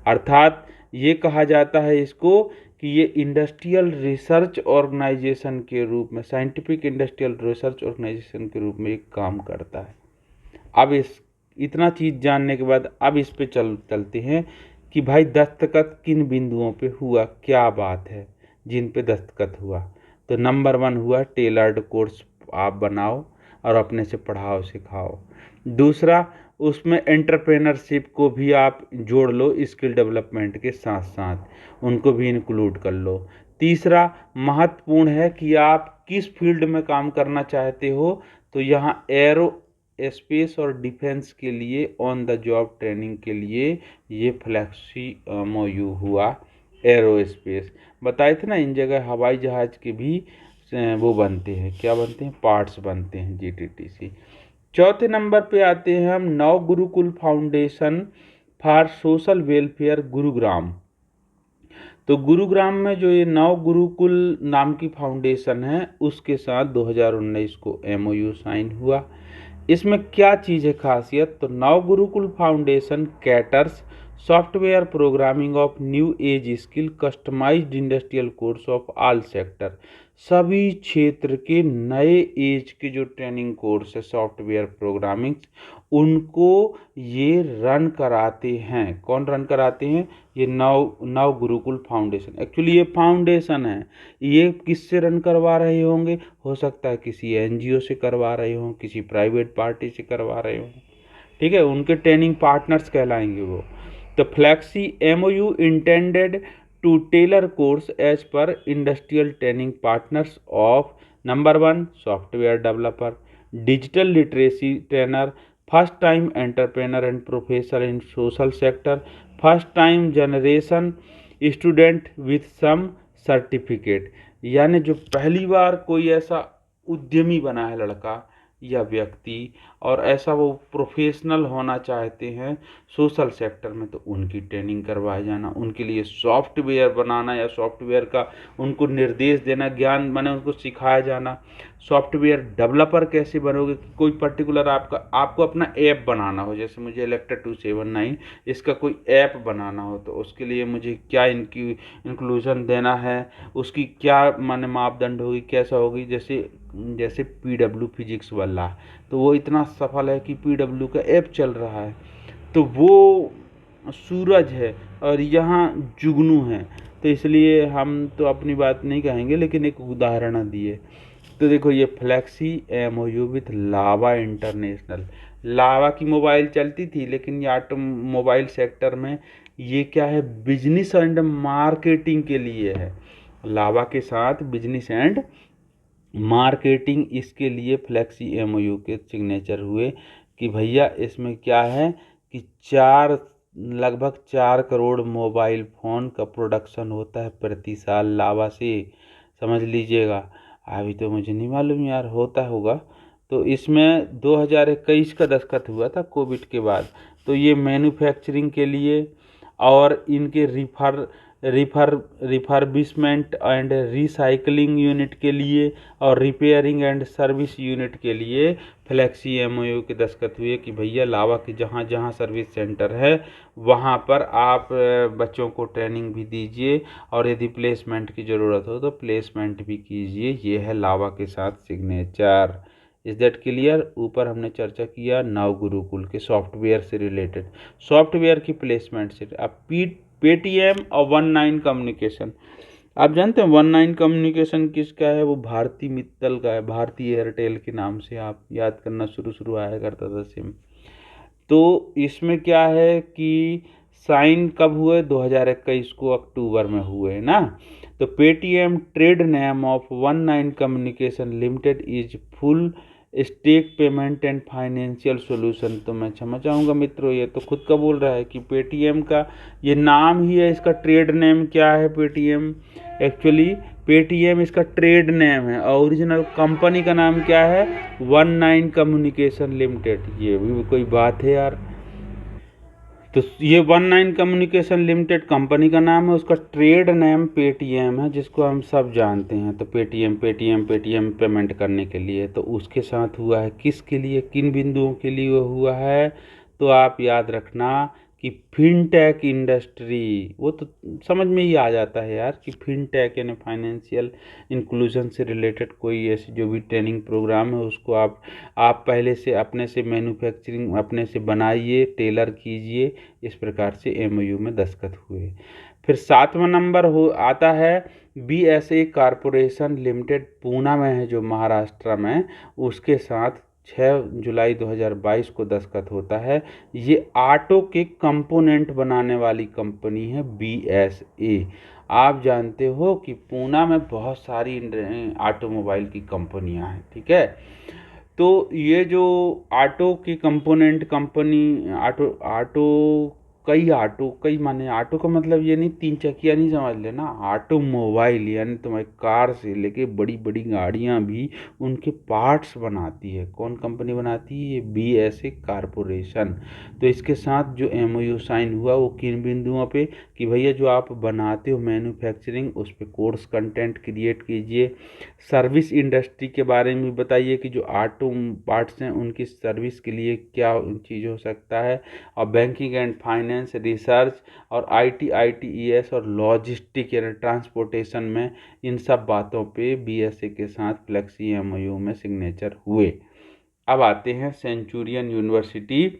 अर्थात ये कहा जाता है इसको कि ये इंडस्ट्रियल रिसर्च ऑर्गेनाइजेशन के रूप में, साइंटिफिक इंडस्ट्रियल रिसर्च ऑर्गेनाइजेशन के रूप में एक काम करता है। अब इतना चीज़ जानने के बाद अब इस पे चलते हैं कि भाई दस्तखत किन बिंदुओं पे हुआ, क्या बात है जिन पे दस्तखत हुआ। तो नंबर 1 हुआ टेलर्ड कोर्स आप बनाओ और अपने से पढ़ाओ सिखाओ। दूसरा, उसमें एंटरप्रेनरशिप को भी आप जोड़ लो, स्किल डेवलपमेंट के साथ साथ उनको भी इंक्लूड कर लो। तीसरा, महत्वपूर्ण है कि आप किस फील्ड में काम करना चाहते हो, तो यहाँ एरो स्पेस और डिफेंस के लिए ऑन द जॉब ट्रेनिंग के लिए ये फ्लेक्सी एमओयू हुआ। एरो स्पेस बताए थे ना, इन जगह हवाई जहाज़ के भी वो बनते हैं, क्या बनते हैं, पार्ट्स बनते हैं जीटीटीसी। चौथे नंबर पे आते हैं हम नव Gurukul foundation for social welfare Gurugram. तो गुरुग्राम में जो ये नव गुरुकुल नाम की फाउंडेशन है उसके साथ 2019 को एमओयू साइन हुआ। इसमें क्या चीज़ है खासियत? तो Nav Gurukul foundation caters software programming of new age skill customised industrial course of all sector, सभी क्षेत्र के नए एज के जो ट्रेनिंग कोर्स है सॉफ्टवेयर प्रोग्रामिंग, उनको ये रन कराते हैं। कौन रन कराते हैं? ये नव गुरुकुल फाउंडेशन। एक्चुअली ये फाउंडेशन है, ये किससे रन करवा रहे होंगे? हो सकता है किसी एनजीओ से करवा रहे हों, किसी प्राइवेट पार्टी से करवा रहे हों, ठीक है, उनके ट्रेनिंग पार्टनर्स कहलाएंगे वो। तो flexi MOU intended to tailor course as per industrial training partners of number 1 software developer, digital literacy trainer, first time entrepreneur and professor in social sector, first time generation student with some certificate. यानी जो पहली बार कोई ऐसा उद्यमी बना है लड़का या व्यक्ति और ऐसा वो प्रोफेशनल होना चाहते हैं सोशल सेक्टर में, तो उनकी ट्रेनिंग करवाए जाना, उनके लिए सॉफ्टवेयर बनाना या सॉफ्टवेयर का उनको निर्देश देना, ज्ञान माने उनको सिखाया जाना। सॉफ्टवेयर डेवलपर कैसे बनोगे? कोई पर्टिकुलर आपको अपना ऐप बनाना हो, जैसे मुझे इलेक्ट्रा 279 इसका कोई ऐप बनाना हो, तो उसके लिए मुझे क्या इनकी इंक्लूजन देना है, उसकी क्या माने मापदंड होगी, कैसा होगी। जैसे पीडब्ल्यू फिजिक्स वाला, तो वो इतना सफल है कि पीडब्ल्यू का ऐप चल रहा है, तो वो सूरज है और यहाँ जुगनू है, तो इसलिए हम तो अपनी बात नहीं कहेंगे लेकिन एक उदाहरण दिए। तो देखो ये flexi MOU with Lava international, Lava की मोबाइल चलती थी लेकिन ये ऑटोमोबाइल सेक्टर में ये क्या है, बिजनेस एंड मार्केटिंग के लिए है। लावा के साथ बिजनेस एंड मार्केटिंग, इसके लिए फ्लेक्सी एमओयू के सिग्नेचर हुए कि भैया इसमें क्या है कि लगभग 4 करोड़ मोबाइल फ़ोन का प्रोडक्शन होता है प्रति साल लावा से, समझ लीजिएगा। अभी तो मुझे नहीं मालूम यार, होता होगा। तो इसमें 2021 का दस्तखत हुआ था कोविड के बाद। तो ये मैन्युफैक्चरिंग के लिए और इनके रिफर्बिशमेंट एंड रिसाइकलिंग यूनिट के लिए और रिपेयरिंग एंड सर्विस यूनिट के लिए फ्लेक्सी एमओयू के दस्तखत हुए कि भैया लावा के जहाँ जहाँ सर्विस सेंटर है वहाँ पर आप बच्चों को ट्रेनिंग भी दीजिए और यदि प्लेसमेंट की ज़रूरत हो तो प्लेसमेंट भी कीजिए। ये है लावा के साथ सिग्नेचर। Is that clear? ऊपर हमने चर्चा किया नव गुरुकुल के सॉफ्टवेयर से रिलेटेड, सॉफ्टवेयर की प्लेसमेंट से। अब पेटीएम और 19 कम्युनिकेशन, आप जानते हैं 19 कम्युनिकेशन किसका है? वो भारती मित्तल का है, भारती एयरटेल के नाम से आप याद करना, शुरू आया करता था सिम। तो इसमें क्या है कि साइन कब हुए? 2021 को अक्टूबर में हुए ना। तो Paytm trade name of 19 communication limited is full stack payment and financial solution. तो मैं क्षमा चाहूँगा मित्रों, ये तो खुद का बोल रहा है कि पेटीएम का ये नाम ही है, इसका ट्रेड नेम क्या है पेटीएम? एक्चुअली पेटीएम इसका ट्रेड नेम है और ओरिजिनल कंपनी का नाम क्या है? 19 कम्युनिकेशन लिमिटेड। ये भी कोई बात है यार, तो ये 19 कम्युनिकेशन लिमिटेड कंपनी का नाम है, उसका ट्रेड नेम पेटीएम है, जिसको हम सब जानते हैं। तो पेटीएम पेटीएम पेटीएम पेमेंट करने के लिए, तो उसके साथ हुआ है किसके लिए, किन बिंदुओं के लिए वो हुआ है, तो आप याद रखना कि फिनटेक इंडस्ट्री, वो तो समझ में ही आ जाता है यार कि फिनटेक यानी फाइनेंशियल इंक्लूजन से रिलेटेड कोई ऐसी जो भी ट्रेनिंग प्रोग्राम है उसको आप पहले से अपने से मैन्युफैक्चरिंग अपने से बनाइए, टेलर कीजिए। इस प्रकार से एमओयू में दस्तखत हुए। फिर 7वां नंबर हो आता है बीएसए कॉरपोरेशन लिमिटेड, पूना में है जो महाराष्ट्र में, उसके साथ 6 जुलाई 2022 को दस्तखत होता है। ये ऑटो के कंपोनेंट बनाने वाली कंपनी है बीएसए। आप जानते हो कि पूना में बहुत सारी ऑटोमोबाइल की कंपनियां हैं, ठीक है। तो ये जो ऑटो की कंपोनेंट कंपनी, ऑटो ऑटो कई माने ऑटो का मतलब ये नहीं तीन चकिया नहीं समझ लेना, ऑटोमोबाइल यानी तुम्हारी कार से लेके बड़ी बड़ी गाड़ियां भी उनके पार्ट्स बनाती है। कौन कंपनी बनाती है? ये बीएसए कॉरपोरेशन। तो इसके साथ जो एमओयू साइन हुआ वो किन बिंदुओं पे, कि भैया जो आप बनाते हो मैन्युफैक्चरिंग उस पर कोर्स कंटेंट क्रिएट कीजिए। सर्विस इंडस्ट्री के बारे में बताइए कि जो ऑटो पार्ट्स हैं उनकी सर्विस के लिए क्या चीज़ हो सकता है। और बैंकिंग एंड फाइनेंस, रिसर्च और आईटीईएस और लॉजिस्टिक यानी ट्रांसपोर्टेशन में, इन सब बातों पे बीएसए के साथ फ्लेक्सी एमओयू में सिग्नेचर हुए। अब आते हैं सेंचुरियन यूनिवर्सिटी।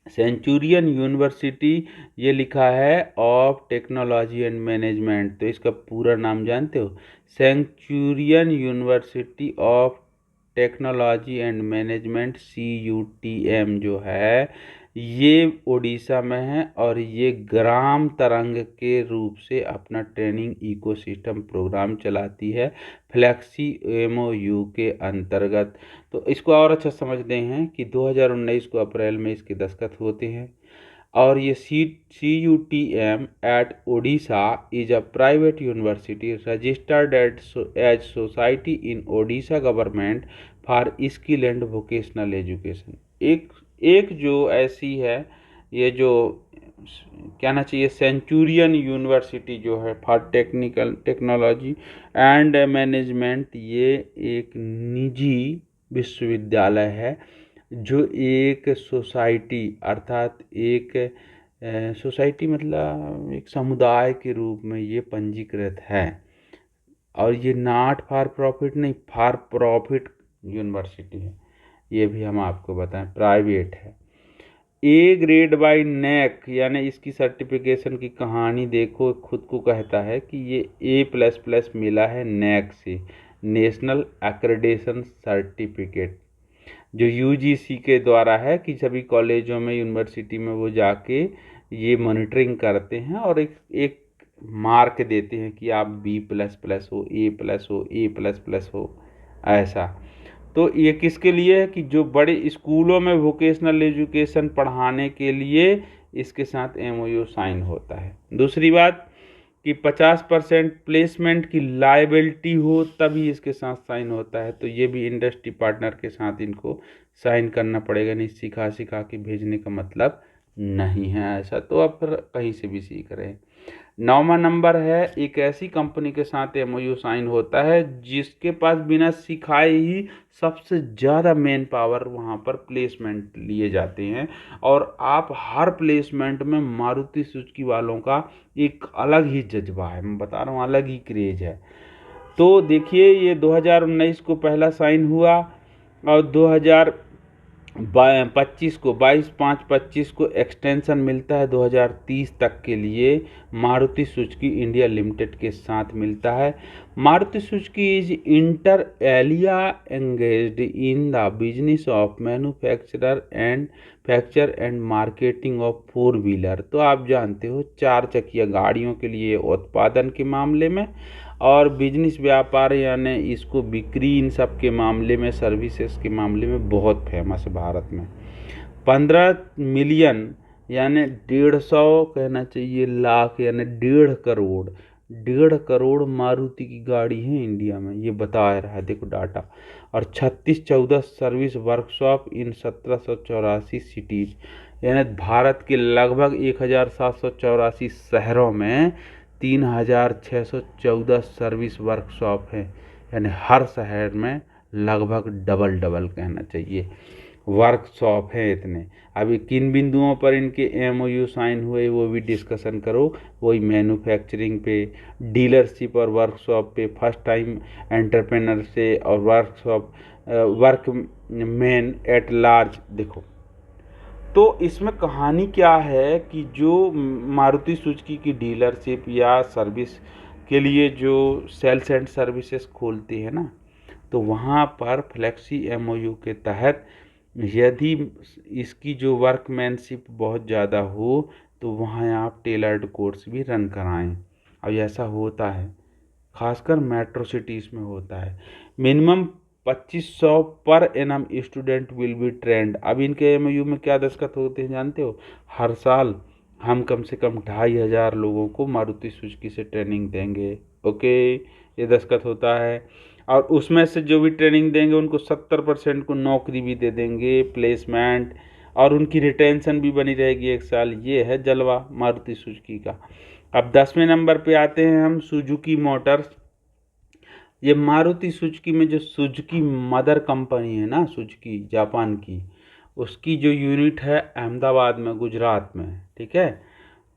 सेंचुरियन यूनिवर्सिटी ये लिखा है ऑफ टेक्नोलॉजी एंड मैनेजमेंट, तो इसका पूरा नाम जानते हो? Centurion university of technology and management, CUTM जो है ये उड़ीसा में है, और ये ग्राम तरंग के रूप से अपना ट्रेनिंग इकोसिस्टम प्रोग्राम चलाती है फ्लेक्सी एमओयू के अंतर्गत। तो इसको और अच्छा समझते हैं कि 2019 को अप्रैल में इसके दस्तखत होते हैं। और ये CUTM at Odisha is a private university registered as society in Odisha government for skill and vocational education. एक जो ऐसी है, ये जो कहना चाहिए सेंचुरियन यूनिवर्सिटी जो है फॉर टेक्नोलॉजी एंड मैनेजमेंट, ये एक निजी विश्वविद्यालय है जो एक सोसाइटी अर्थात एक सोसाइटी मतलब एक समुदाय के रूप में ये पंजीकृत है। और ये नॉट फॉर प्रॉफिट नहीं, फॉर प्रॉफिट यूनिवर्सिटी है, ये भी हम आपको बताएं, प्राइवेट है। ए ग्रेड बाय नैक यानी इसकी सर्टिफिकेशन की कहानी देखो, खुद को कहता है कि ये A++ मिला है नैक से, नेशनल एक्रेडिटेशन सर्टिफिकेट, जो यूजीसी के द्वारा है कि सभी कॉलेजों में यूनिवर्सिटी में वो जाके ये मॉनिटरिंग करते हैं और एक मार्क देते हैं कि आप B++ हो, A+ हो, A++ हो, ऐसा। तो ये किसके लिए है कि जो बड़े स्कूलों में वोकेशनल एजुकेशन पढ़ाने के लिए इसके साथ एमओयू साइन होता है। दूसरी बात कि 50% प्लेसमेंट की लायबिलिटी हो तभी इसके साथ साइन होता है। तो ये भी इंडस्ट्री पार्टनर के साथ इनको साइन करना पड़ेगा, नहीं सिखा सिखा के भेजने का मतलब नहीं है ऐसा, तो आप फिर कहीं से भी सीख रहे हैं। 9वां नंबर है, एक ऐसी कंपनी के साथ एमओयू साइन होता है जिसके पास बिना सिखाए ही सबसे ज़्यादा मैन पावर वहाँ पर प्लेसमेंट लिए जाते हैं। और आप हर प्लेसमेंट में मारुति सुजुकी वालों का एक अलग ही जज्बा है, मैं बता रहा हूँ, अलग ही क्रेज है। तो देखिए ये 2019 को पहला साइन हुआ और 2025 को 22/5/25 को एक्सटेंशन मिलता है 2030 तक के लिए मारुति सुजुकी इंडिया लिमिटेड के साथ मिलता है। Maruti Suzuki is inter alia engaged in the business of manufacture and marketing of 4 wheeler. तो आप जानते हो 4 चकिया गाड़ियों के लिए उत्पादन के मामले में और बिजनेस व्यापार यानी इसको बिक्री, इन सब के मामले में, सर्विसेज के मामले में बहुत फेमस है भारत में। 15 मिलियन यानी 150 कहना चाहिए लाख यानी 1.5 करोड़ मारुति की गाड़ी है इंडिया में, ये बता रहा है देखो डाटा। और 36-14 सर्विस वर्कशॉप इन 1784 सिटीज। यानी भारत के लगभग 1784 शहरों में 3614 सर्विस वर्कशॉप हैं। यानी हर शहर में लगभग डबल डबल कहना चाहिए वर्कशॉप हैं इतने। अभी किन बिंदुओं पर इनके एमओयू साइन हुए वो भी डिस्कशन करो, वही मैन्युफैक्चरिंग पे, डीलरशिप और वर्कशॉप पे, फर्स्ट टाइम एंटरप्रेनर से और वर्कशॉप वर्कमैन एट लार्ज। देखो तो इसमें कहानी क्या है कि जो मारुति सुजुकी की डीलरशिप या सर्विस के लिए जो सेल्स एंड सर्विसेज खोलती है ना, तो वहाँ पर फ्लेक्सी एमओयू के तहत यदि इसकी जो वर्कमैनशिप बहुत ज़्यादा हो तो वहाँ आप टेलर्ड कोर्स भी रन कराएं। अब ऐसा होता है, खासकर मेट्रो सिटीज़ में होता है। Minimum 2500 per annum student will be trend. अब इनके एमओयू में क्या दस्तखत होते हैं जानते हो? हर साल हम कम से कम 2500 लोगों को मारुति सुजुकी से ट्रेनिंग देंगे। ओके, ये दस्तखत होता है। और उसमें से जो भी ट्रेनिंग देंगे उनको 70% को नौकरी भी दे देंगे, प्लेसमेंट, और उनकी रिटेंशन भी बनी रहेगी 1 साल। ये है जलवा मारुति सुजुकी का। अब 10वें नंबर पे आते हैं हम, सुजुकी मोटर्स। ये मारुति सुजुकी में जो सुजुकी मदर कंपनी है ना, सुजुकी जापान की, उसकी जो यूनिट है अहमदाबाद में, गुजरात में, ठीक है।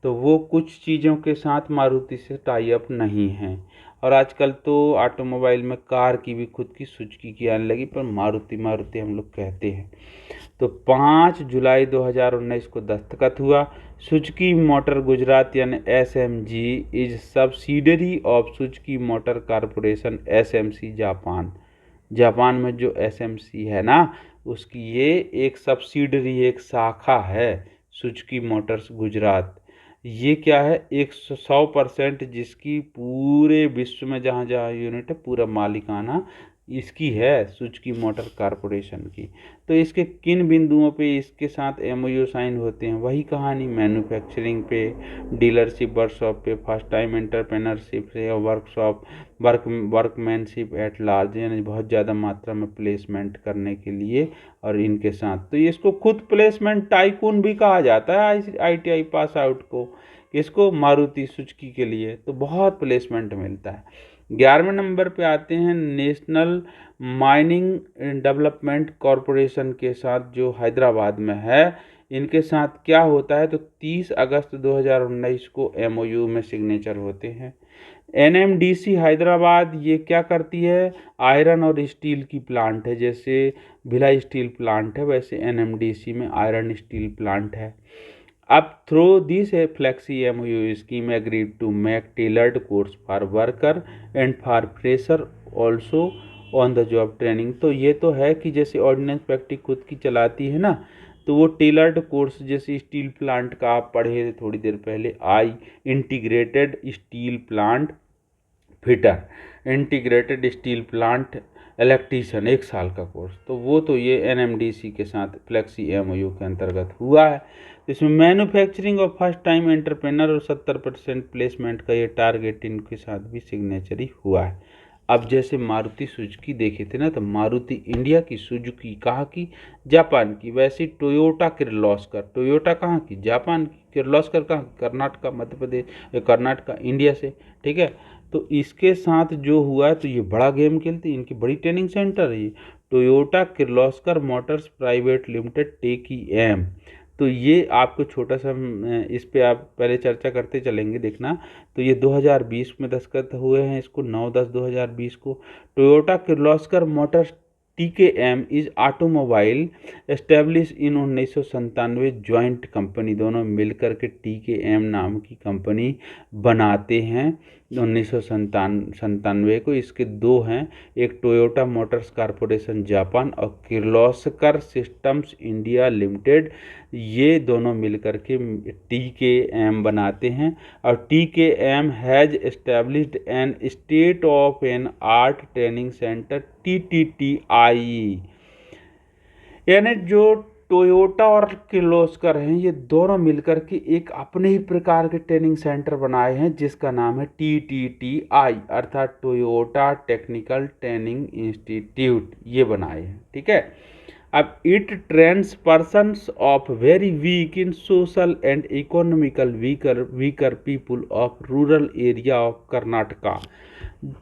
तो वो कुछ चीज़ों के साथ मारुति से टाई अप नहीं है। और आजकल तो ऑटोमोबाइल में कार की भी खुद की सुजुकी की आने लगी, पर मारुति मारुति हम लोग कहते हैं। तो 5 जुलाई 2019 को दस्तखत हुआ। सुजुकी मोटर गुजरात यानी SMG is subsidiary of Suzuki motor corporation SMC Japan. Japan में जो एसएमसी है ना, उसकी ये एक सब्सिडरी, एक शाखा है सुजुकी मोटर्स गुजरात। ये क्या है, 100% जिसकी पूरे विश्व में जहाँ जहाँ यूनिट है पूरा मालिकाना इसकी है, सुजुकी मोटर कॉरपोरेशन की। तो इसके किन बिंदुओं पे इसके साथ एमओयू साइन होते हैं? वही कहानी, मैन्युफैक्चरिंग पे, डीलरशिप वर्कशॉप पे, फर्स्ट टाइम एंटरप्रेनरशिप से, और वर्कशॉप वर्कमैनशिप एट लार्ज, यानी बहुत ज़्यादा मात्रा में प्लेसमेंट करने के लिए। और इनके साथ तो इसको खुद प्लेसमेंट टाइकून भी कहा जाता है आईटीआई पास आउट को, इसको मारुति सुजुकी के लिए तो बहुत प्लेसमेंट मिलता है। 11वें नंबर पे आते हैं नेशनल माइनिंग डेवलपमेंट कॉरपोरेशन के साथ, जो हैदराबाद में है। इनके साथ क्या होता है, तो 30 अगस्त 2019 को एमओयू में सिग्नेचर होते हैं। एनएमडीसी हैदराबाद ये क्या करती है, आयरन और स्टील की प्लांट है। जैसे भिलाई स्टील प्लांट है, वैसे एनएमडीसी में आयरन स्टील प्लांट है। अब through this flexi MOU scheme agreed to make tailored course for worker and for fresher also on the job training. तो ये तो है कि जैसे ऑर्डिनेंस फैक्ट्री खुद की चलाती है ना, तो वो टेलर्ड कोर्स जैसे स्टील प्लांट का आप पढ़े थे थोड़ी देर पहले, I integrated steel plant fitter, integrated steel plant electrician, 1 साल का कोर्स। तो वो तो ये एनएमडीसी के साथ फ्लेक्सी एमओयू के अंतर्गत हुआ है। इसमें मैन्युफैक्चरिंग और फर्स्ट टाइम एंटरप्रेनर और 70% प्लेसमेंट का ये टारगेट इनके साथ भी सिग्नेचर ही हुआ है। अब जैसे मारुति सुजुकी देखे थे ना, तो मारुति इंडिया की, सुजुकी कहाँ की, जापान की। वैसे टोयोटा किर्लोस्कर, टोयोटा कहाँ की, जापान की। किर्लोस्कर कहाँ, कर्नाटका, मध्य प्रदेश, कर्नाटका, इंडिया से, ठीक है। तो इसके साथ जो हुआ है, तो ये बड़ा गेम खेलती, इनकी बड़ी ट्रेनिंग सेंटर है ये, Toyota Kirloskar motors private limited TKM. तो ये आपको छोटा सा इस पे आप पहले चर्चा करते चलेंगे, देखना। तो ये 2020 में दस्तखत हुए हैं इसको, 9/10/2020 को। Toyota Kirloskar Motors TKM is automobile establish in 1997 joint company, दोनों मिलकर के टीकेएम नाम की कंपनी बनाते हैं 1997 को। इसके 2 हैं, एक टोयोटा मोटर्स कॉरपोरेशन जापान और किर्लोस्कर सिस्टम्स इंडिया लिमिटेड। ये दोनों मिलकर के टीकेएम बनाते हैं। और TKM has established an state of an art training centre TTTI। यानी जो टोयोटा और किर्लोस्कर हैं, ये दोनों मिलकर के एक अपने ही प्रकार के ट्रेनिंग सेंटर बनाए हैं, जिसका नाम है TTTI, अर्थात टोयोटा टेक्निकल ट्रेनिंग इंस्टीट्यूट, ये बनाए हैं, ठीक है। अब it trains persons of very weak in social and economical weaker people of rural area of Karnataka.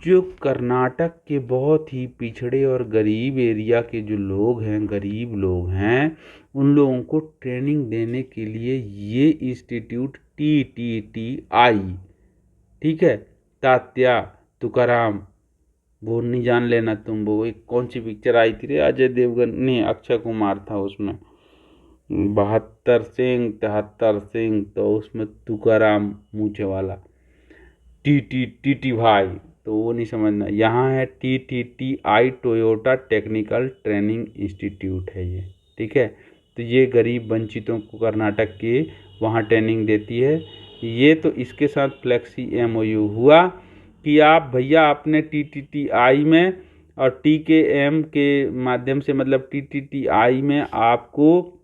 जो कर्नाटक के बहुत ही पिछड़े और गरीब एरिया के जो लोग हैं, गरीब लोग हैं, उन लोगों को ट्रेनिंग देने के लिए ये इंस्टीट्यूट TTTI, ठीक है, तात्या तुकाराम, वो नहीं जान लेना तुम, वो एक कौन सी पिक्चर आई थी रे, अजय देवगन नहीं, अक्षय कुमार था उसमें, 72 सिंह 73 सिंह, तो उसमें तुकाराम मूछे वाला, टी भाई, तो वो नहीं समझना। यहाँ है TTTI, Toyota technical training institute है ये, ठीक है। तो ये गरीब वंचितों को कर्नाटक के वहाँ ट्रेनिंग देती है। ये तो इसके साथ फ्लेक्सी MOU हुआ कि आप भैया अपने TTTI में और TKM के माध्यम से, मतलब TTTI में आपको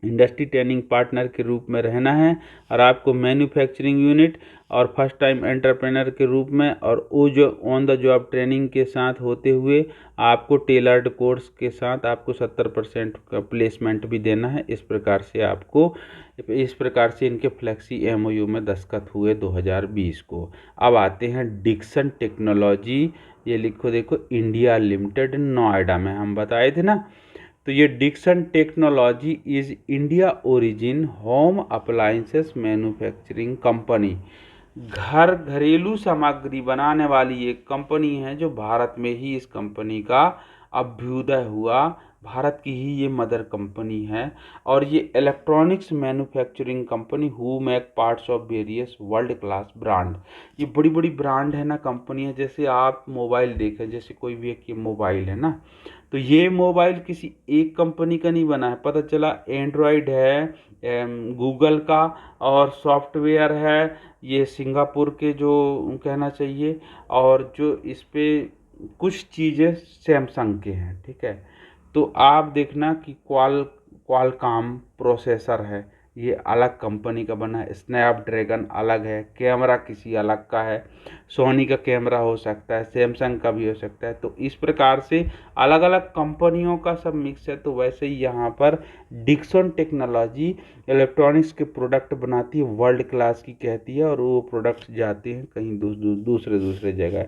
इंडस्ट्री ट्रेनिंग पार्टनर के रूप में रहना है, और आपको मैन्युफैक्चरिंग यूनिट और फर्स्ट टाइम एंटरप्रेनर के रूप में, और वो जो ऑन द जॉब ट्रेनिंग के साथ होते हुए आपको टेलर्ड कोर्स के साथ आपको 70% का प्लेसमेंट भी देना है। इस प्रकार से इनके फ्लेक्सी MOU में दस्तखत हुए 2020 को। अब आते हैं डिक्सन टेक्नोलॉजी, ये लिखो देखो, इंडिया लिमिटेड, नोएडा में, हम बताए थे ना। तो ये Dixon technology is India origin home appliances manufacturing company. घरेलू सामग्री बनाने वाली एक कंपनी है, जो भारत में ही इस कंपनी का अभ्युदय हुआ, भारत की ही ये मदर कंपनी है। और ये electronics manufacturing company who make parts of various world class brand. ये बड़ी बड़ी ब्रांड है ना, कंपनी है। जैसे आप मोबाइल देखें, जैसे कोई भी एक ये मोबाइल है ना, तो ये मोबाइल किसी एक कंपनी का नहीं बना है, पता चला एंड्रॉयड है गूगल का, और सॉफ्टवेयर है ये सिंगापुर के, जो कहना चाहिए, और जो इस पे कुछ चीज़ें सैमसंग के हैं, ठीक है। तो आप देखना कि क्वालकॉम प्रोसेसर है, ये अलग कंपनी का बना है, स्नैपड्रैगन अलग है, कैमरा किसी अलग का है, सोनी का कैमरा हो सकता है, सैमसंग का भी हो सकता है। तो इस प्रकार से अलग अलग कंपनियों का सब मिक्स है। तो वैसे ही यहाँ पर डिक्सन टेक्नोलॉजी इलेक्ट्रॉनिक्स के प्रोडक्ट बनाती है, वर्ल्ड क्लास की कहती है, और वो प्रोडक्ट्स जाते हैं कहीं दूसरे जगह।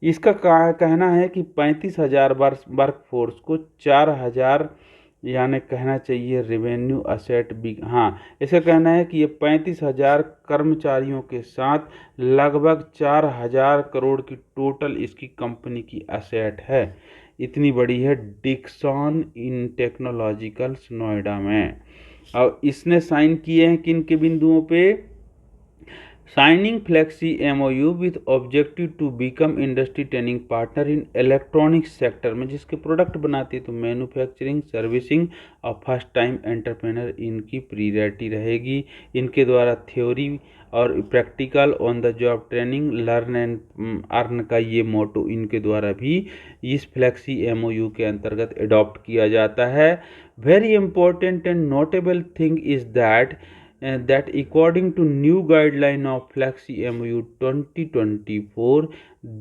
इसका कहना है कि 35,000 वर्क फोर्स को 4,000, यानी कहना चाहिए रेवेन्यू असेट भी, हाँ, इसका कहना है कि ये 35,000 कर्मचारियों के साथ लगभग 4,000 करोड़ की टोटल इसकी कंपनी की असेट है। इतनी बड़ी है डिक्सन इन टेक्नोलॉजिकल्स नोएडा में। और इसने साइन किए हैं किन के बिंदुओं पे? Signing flexi MOU with objective to become industry training partner in electronics sector में, जिसके प्रोडक्ट बनाती है, तो मैन्युफैक्चरिंग, सर्विसिंग और फर्स्ट टाइम एंटरप्रेनर इनकी प्रियॉरिटी रहेगी। इनके द्वारा थ्योरी और practical on the job training, learn and earn का ये मोटो इनके द्वारा भी इस फ्लेक्सी MOU के अंतर्गत अडॉप्ट किया जाता है। Very important and notable thing is that according to new guideline of Flexi MOU 2024,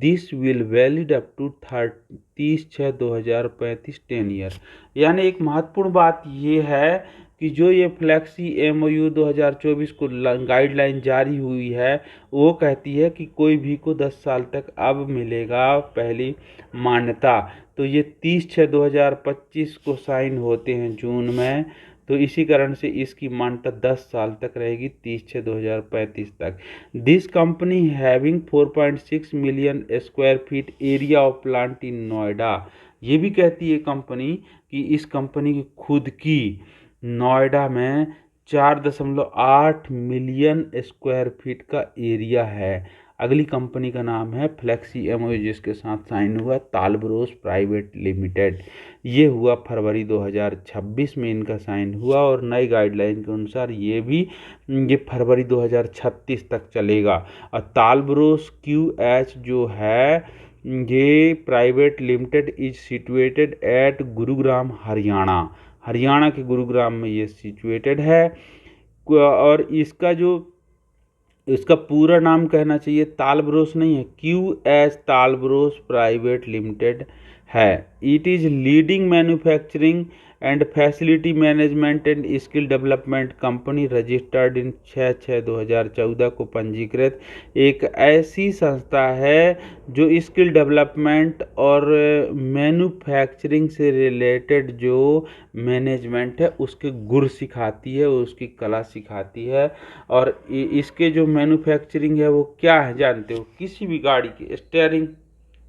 this will valid up to 30/6/2035, 10 year. यानी एक महत्वपूर्ण बात ये है कि जो ये फ्लेक्सी MOU 2024 को गाइडलाइन जारी हुई है, वो कहती है कि कोई भी को 10 साल तक अब मिलेगा पहली मान्यता। तो ये 30/6/2025 को साइन होते हैं जून में, तो इसी कारण से इसकी मान्यता 10 साल तक रहेगी, 30/6/2035 तक। This company having 4.6 million square feet area of plant in Noida. ये भी कहती है कंपनी कि इस कंपनी की खुद की नोएडा में 4.8 मिलियन स्क्वायर फीट का एरिया है। अगली कंपनी का नाम है फ्लेक्सी MOU, जिसके साथ साइन हुआ तालब्रोस प्राइवेट लिमिटेड। ये हुआ फरवरी 2026 में इनका साइन हुआ, और नई गाइडलाइन के अनुसार ये फरवरी 2036 तक चलेगा। और तालब्रोस QH जो है, ये private limited is situated at Gurugram, Haryana के गुरुग्राम में ये सिचुएटेड है। और इसका पूरा नाम कहना चाहिए तालब्रोस नहीं है, QH तालब्रोस प्राइवेट लिमिटेड है। It is leading manufacturing and facility management and skill development company registered in 6/6/2014 को पंजीकृत एक ऐसी संस्था है जो स्किल डेवलपमेंट और मैन्युफैक्चरिंग से रिलेटेड जो मैनेजमेंट है उसके गुर सिखाती है, उसकी कला सिखाती है। और इसके जो मैन्युफैक्चरिंग है वो क्या है जानते हो? किसी भी गाड़ी की स्टीयरिंग,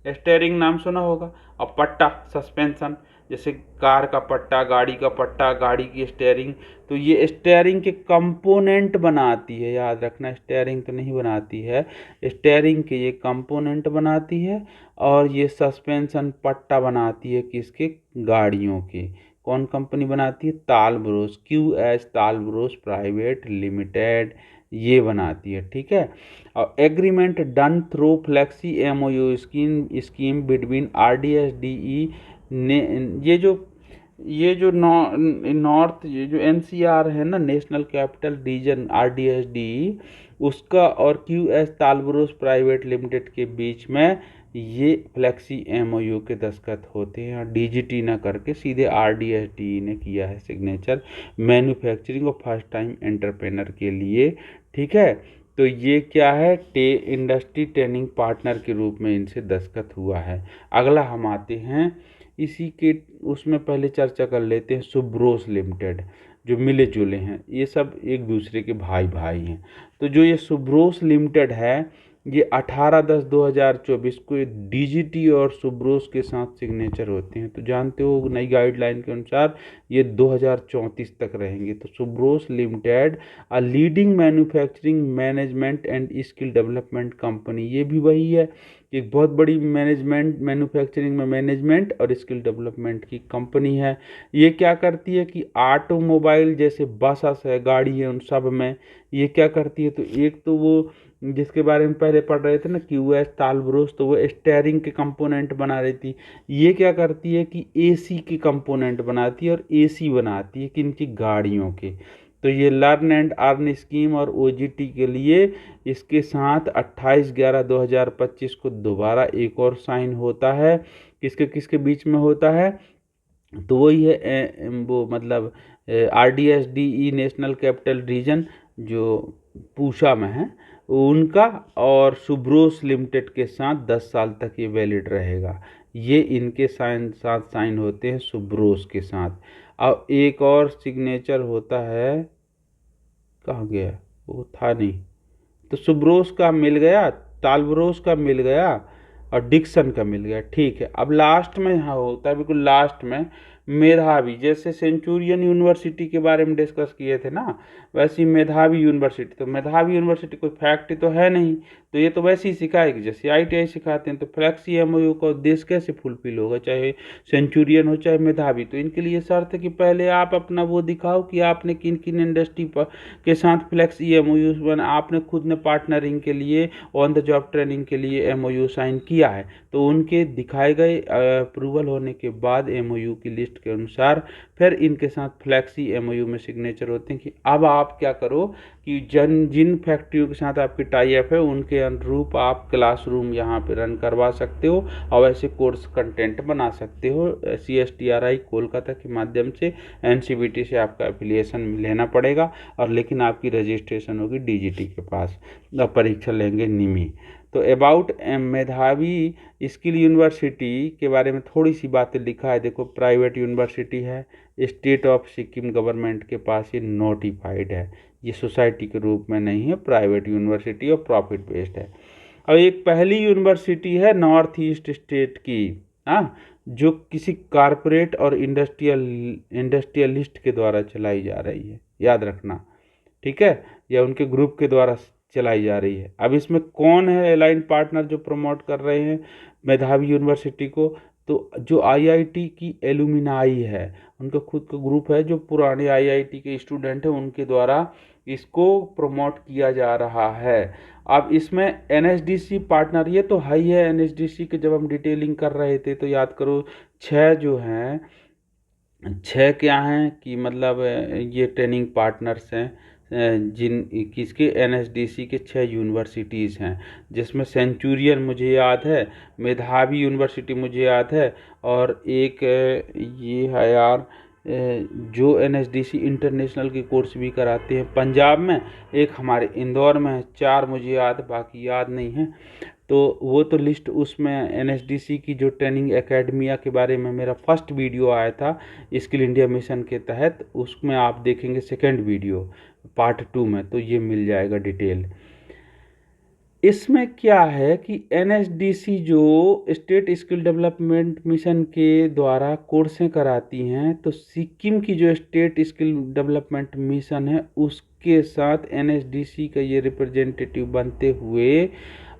स्टीयरिंग नाम सुना होगा, और पट्टा सस्पेंशन, जैसे कार का पट्टा, गाड़ी का पट्टा, गाड़ी की स्टीयरिंग, तो ये स्टीयरिंग के कंपोनेंट बनाती है। याद रखना, स्टीयरिंग तो नहीं बनाती है, स्टीयरिंग के ये कंपोनेंट बनाती है। और ये सस्पेंशन पट्टा बनाती है किसके? गाड़ियों के। कौन कंपनी बनाती है? तालब्रोस, QS तालब्रोस प्राइवेट लिमिटेड, ये बनाती है। ठीक है। और agreement done through flexi MOU scheme between RDSDE ने, ये जो नॉर्थ, ये जो NCR है ना, नेशनल कैपिटल रीजन, RDSDE, उसका और QS तालब्रोस प्राइवेट लिमिटेड के बीच में ये फ्लेक्सी MOU के दस्तखत होते हैं। और DGT ना करके सीधे RDSDE ने किया है सिग्नेचर, मैन्युफैक्चरिंग और फर्स्ट टाइम एंटरप्रेनर के लिए। ठीक है। तो ये क्या है? इंडस्ट्री ट्रेनिंग पार्टनर के रूप में इनसे दस्तखत हुआ है। अगला हम आते हैं इसी के, उसमें पहले चर्चा कर लेते हैं सुब्रोस लिमिटेड, जो मिले जुले हैं, ये सब एक दूसरे के भाई भाई हैं। तो जो ये सुब्रोस लिमिटेड है, ये 18/10/2024 को DGT और सुब्रोस के साथ सिग्नेचर होते हैं। तो जानते हो नई गाइडलाइन के अनुसार ये 2034 तक रहेंगे। तो Subros limited a leading manufacturing management and skill development company, ये भी वही है, एक बहुत बड़ी मैन्युफैक्चरिंग में मैनेजमेंट और स्किल डेवलपमेंट की कंपनी है। ये क्या करती है कि ऑटोमोबाइल, जैसे बस है, गाड़ी है, उन सब में ये क्या करती है? तो एक तो वो जिसके बारे में पहले पढ़ रहे थे ना, QS तालब्रोस, तो वो स्टीयरिंग के कंपोनेंट बना रही थी। ये क्या करती है कि AC के कंपोनेंट बनाती है, और AC बनाती है किनकी? गाड़ियों के। तो ये लर्न एंड अर्न स्कीम और OGT के लिए इसके साथ 28/11/2025 को दोबारा एक और साइन होता है। किसके किसके बीच में होता है? तो वही है वो मतलब RDSDE नेशनल कैपिटल रीजन जो पूसा में है उनका, और सुब्रोस लिमिटेड के साथ 10 साल तक ये वैलिड रहेगा। ये इनके साथ साइन होते हैं सुब्रोस के साथ। अब एक और सिग्नेचर होता है, कहाँ गया वो? था नहीं। तो सुब्रोस का मिल गया, तालब्रोस का मिल गया, और डिक्सन का मिल गया। ठीक है। अब लास्ट में यहाँ होता है, बिल्कुल लास्ट में, मेधावी। जैसे सेंचुरियन यूनिवर्सिटी के बारे में डिस्कस किए थे ना, वैसी मेधावी यूनिवर्सिटी। तो मेधावी यूनिवर्सिटी कोई फैक्ट तो है नहीं, तो ये तो वैसे ही सिखाएगी जैसे ITI सिखाते हैं। तो फ्लेक्सी MOU का उद्देश्य कैसे फुलफिल होगा, चाहे सेंचुरियन हो चाहे मेधावी? तो इनके लिए शर्त है कि पहले आप अपना वो दिखाओ कि आपने किन किन इंडस्ट्री पर के साथ फ्लेक्सी MOU बना, आपने खुद ने पार्टनरिंग के लिए, ऑन द जॉब ट्रेनिंग के लिए MOU साइन किया है। तो उनके दिखाए गए अप्रूवल होने के बाद MOU की लिस्ट के अनुसार फिर इनके साथ फ्लेक्सी MOU में सिग्नेचर होते हैं कि अब आप क्या करो कि जिन फैक्ट्रियों के साथ आपकी टाई अप है उनके अनुरूप आप क्लासरूम यहाँ पे रन करवा सकते हो, और वैसे कोर्स कंटेंट बना सकते हो। CSTRI कोलकाता के माध्यम से, NCVT से आपका एफिलिएशन लेना पड़ेगा, और लेकिन आपकी रजिस्ट्रेशन होगी DGT के पास, परीक्षा लेंगे निमी। तो अबाउट मेधावी स्किल यूनिवर्सिटी के बारे में थोड़ी सी बातें लिखा है। देखो, प्राइवेट यूनिवर्सिटी है, स्टेट ऑफ सिक्किम गवर्नमेंट के पास ये नोटिफाइड है, ये सोसाइटी के रूप में नहीं है, प्राइवेट यूनिवर्सिटी और प्रॉफिट बेस्ड है। और एक पहली यूनिवर्सिटी है नॉर्थ ईस्ट स्टेट की, हाँ, जो किसी कारपोरेट और इंडस्ट्रियलिस्ट के द्वारा चलाई जा रही है, याद रखना। ठीक है, या उनके ग्रुप के द्वारा चलाई जा रही है। अब इसमें कौन है अलाइन पार्टनर जो प्रमोट कर रहे हैं मेधावी यूनिवर्सिटी को? तो जो IIT की एलुमिनाई है, उनका खुद का ग्रुप है, जो पुराने IIT के स्टूडेंट हैं उनके द्वारा इसको प्रमोट किया जा रहा है। अब इसमें NSDC पार्टनर, ये तो है ही है NSDC के, जब हम डिटेलिंग कर रहे थे तो याद करो 6 जो हैं, 6 क्या हैं कि मतलब ये ट्रेनिंग पार्टनर्स हैं, जिन किसके? NSDC के 6 यूनिवर्सिटीज़ हैं, जिसमें सेंचुरियन मुझे याद है, मेधावी यूनिवर्सिटी मुझे याद है, और एक ये है यार, जो एनएसडीसी इंटरनेशनल के कोर्स भी कराते हैं पंजाब में, एक हमारे इंदौर में है, 4 मुझे याद, बाकी याद नहीं है। तो वो तो लिस्ट उसमें एनएसडीसी की जो ट्रेनिंग एकेडमिया के बारे में मेरा फर्स्ट वीडियो आया था स्किल इंडिया मिशन के तहत, उसमें आप देखेंगे सेकंड वीडियो पार्ट 2 में, तो ये मिल जाएगा डिटेल। इसमें क्या है कि एनएसडीसी जो स्टेट स्किल डेवलपमेंट मिशन के द्वारा कोर्सें कराती हैं, तो सिक्किम की जो स्टेट स्किल डेवलपमेंट मिशन है उसके साथ एनएसडीसी का ये रिप्रेजेंटेटिव बनते हुए,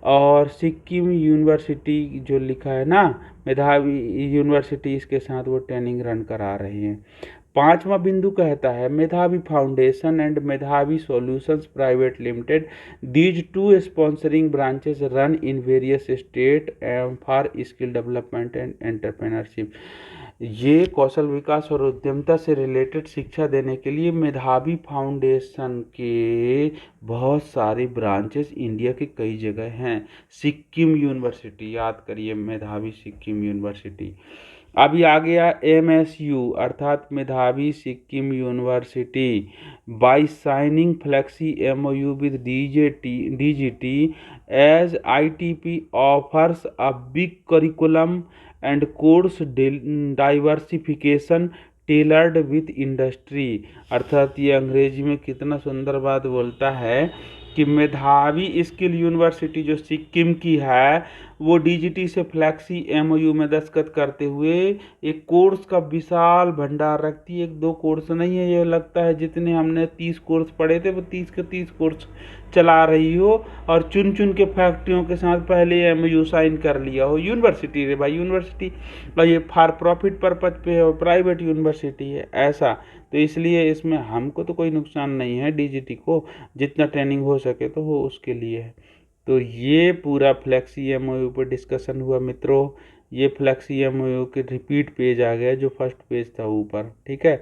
और सिक्किम यूनिवर्सिटी जो लिखा है ना मेधावी यूनिवर्सिटी, इसके साथ वो ट्रेनिंग रन करा रहे हैं। 5वां बिंदु कहता है मेधावी फाउंडेशन एंड मेधावी solutions private limited, these two sponsoring branches run in various state for skill development and entrepreneurship. ये कौशल विकास और उद्यमिता से रिलेटेड शिक्षा देने के लिए मेधावी फाउंडेशन के बहुत सारे ब्रांचेस इंडिया के कई जगह हैं। सिक्किम यूनिवर्सिटी, याद करिए मेधावी सिक्किम यूनिवर्सिटी। अभी आ गया एमएसयू अर्थात Medhavi Sikkim university, by signing flexi MOU with DGT as ITP offers a big curriculum and course diversification tailored with industry. अर्थात ये अंग्रेजी में कितना सुंदर बात बोलता है कि मेधावी स्किल यूनिवर्सिटी जो सिक्किम की है वो डीजीटी से फ्लैक्सी एमओयू में दस्तखत करते हुए एक कोर्स का विशाल भंडार रखती है। 1-2 कोर्स नहीं है, ये लगता है जितने हमने 30 कोर्स पढ़े थे वो 30 के 30 कोर्स चला रही हो, और चुन चुन के फैक्ट्रियों के साथ पहले एमओयू साइन कर लिया हो। यूनिवर्सिटी रे भाई यूनिवर्सिटी, और ये फॉर प्रॉफिट पर्पज पे है और प्राइवेट यूनिवर्सिटी है ऐसा, तो इसलिए इसमें हमको तो कोई नुकसान नहीं है, डीजीटी को जितना ट्रेनिंग हो सके तो हो उसके लिए है। तो ये पूरा फ्लेक्सी एमओयू पर डिस्कशन हुआ मित्रों। ये फ्लेक्सी एमओयू के रिपीट पेज आ गया जो फर्स्ट पेज था ऊपर, ठीक है।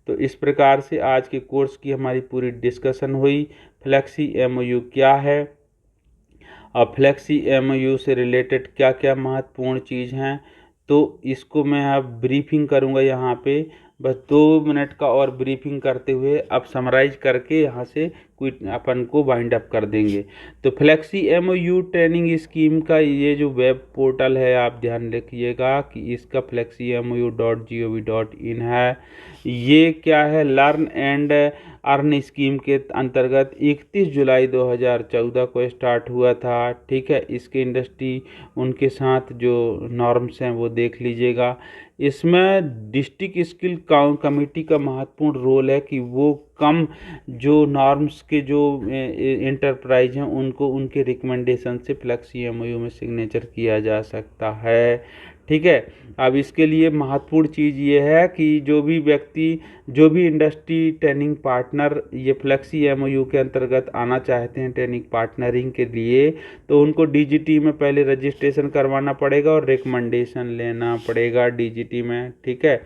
तो इस प्रकार से आज के कोर्स की हमारी पूरी डिस्कशन हुई। फ्लेक्सी एमओयू क्या है और फ्लेक्सी एमओयू से रिलेटेड क्या क्या महत्वपूर्ण चीज़ हैं, तो इसको मैं अब ब्रीफिंग करूँगा यहाँ पे, बस 2 मिनट का और ब्रीफिंग करते हुए अब समराइज करके यहाँ से क्विट अपन को वाइंड अप कर देंगे। तो फ्लेक्सी एमओयू ट्रेनिंग स्कीम का ये जो वेब पोर्टल है आप ध्यान रखिएगा कि इसका fleximou.gov.in है। ये क्या है, लर्न एंड अर्न स्कीम के अंतर्गत 31 जुलाई 2014 को स्टार्ट हुआ था, ठीक है। इसके इंडस्ट्री उनके साथ जो नॉर्म्स हैं वो देख लीजिएगा। इसमें डिस्ट्रिक्ट स्किल कमेटी का महत्वपूर्ण रोल है कि वो कम जो नॉर्म्स के जो एंटरप्राइज हैं उनको उनके रिकमेंडेशन से फ्लेक्सी एमओयू में सिग्नेचर किया जा सकता है, ठीक है। अब इसके लिए महत्वपूर्ण चीज़ ये है कि जो भी व्यक्ति, जो भी इंडस्ट्री ट्रेनिंग पार्टनर ये फ्लेक्सी एमओयू के अंतर्गत आना चाहते हैं ट्रेनिंग पार्टनरिंग के लिए, तो उनको डीजीटी में पहले रजिस्ट्रेशन करवाना पड़ेगा और रिकमेंडेशन लेना पड़ेगा डीजीटी में, ठीक है।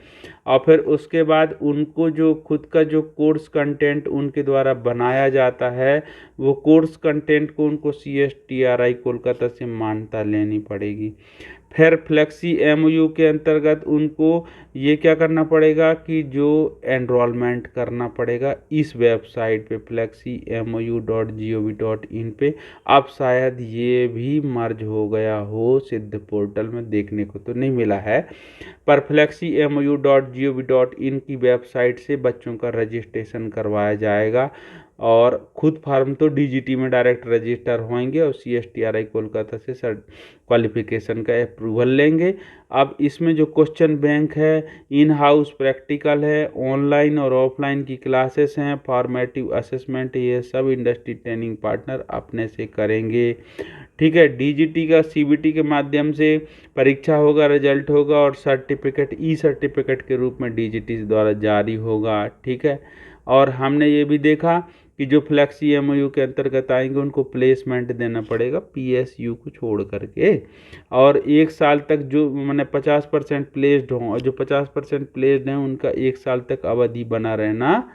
और फिर उसके बाद उनको जो खुद का जो कोर्स कंटेंट उनके द्वारा बनाया जाता है वो कोर्स कंटेंट को उनको CSTRI कोलकाता से मान्यता लेनी पड़ेगी। फिर फ्लेक्सी एमओयू के अंतर्गत उनको ये क्या करना पड़ेगा कि जो एनरोलमेंट करना पड़ेगा इस वेबसाइट पे fleximou.gov.in पे। अब शायद ये भी मर्ज हो गया हो, सिद्ध पोर्टल में देखने को तो नहीं मिला है, पर fleximou.gov.in की वेबसाइट से बच्चों का रजिस्ट्रेशन करवाया जाएगा और खुद फार्म तो डीजीटी में डायरेक्ट रजिस्टर होंगे और CSTRI कोलकाता से क्वालिफिकेशन का अप्रूवल लेंगे। अब इसमें जो क्वेश्चन बैंक है, इन हाउस प्रैक्टिकल है, ऑनलाइन और ऑफलाइन की क्लासेस हैं, फॉर्मेटिव असेसमेंट, ये सब इंडस्ट्री ट्रेनिंग पार्टनर अपने से करेंगे, ठीक है। डीजीटी का CBT के माध्यम से परीक्षा होगा, रिजल्ट होगा और सर्टिफिकेट सर्टिफिकेट के रूप में डीजीटी द्वारा जारी होगा, ठीक है। और हमने ये भी देखा कि जो फ्लेक्सी एमओयू के अंतर्गत आएंगे उनको प्लेसमेंट देना पड़ेगा PSU को छोड़ करके, और 1 साल तक जो मैंने 50% प्लेस्ड हों, और जो 50% प्लेस्ड हैं उनका 1 साल तक अवधि बना रहना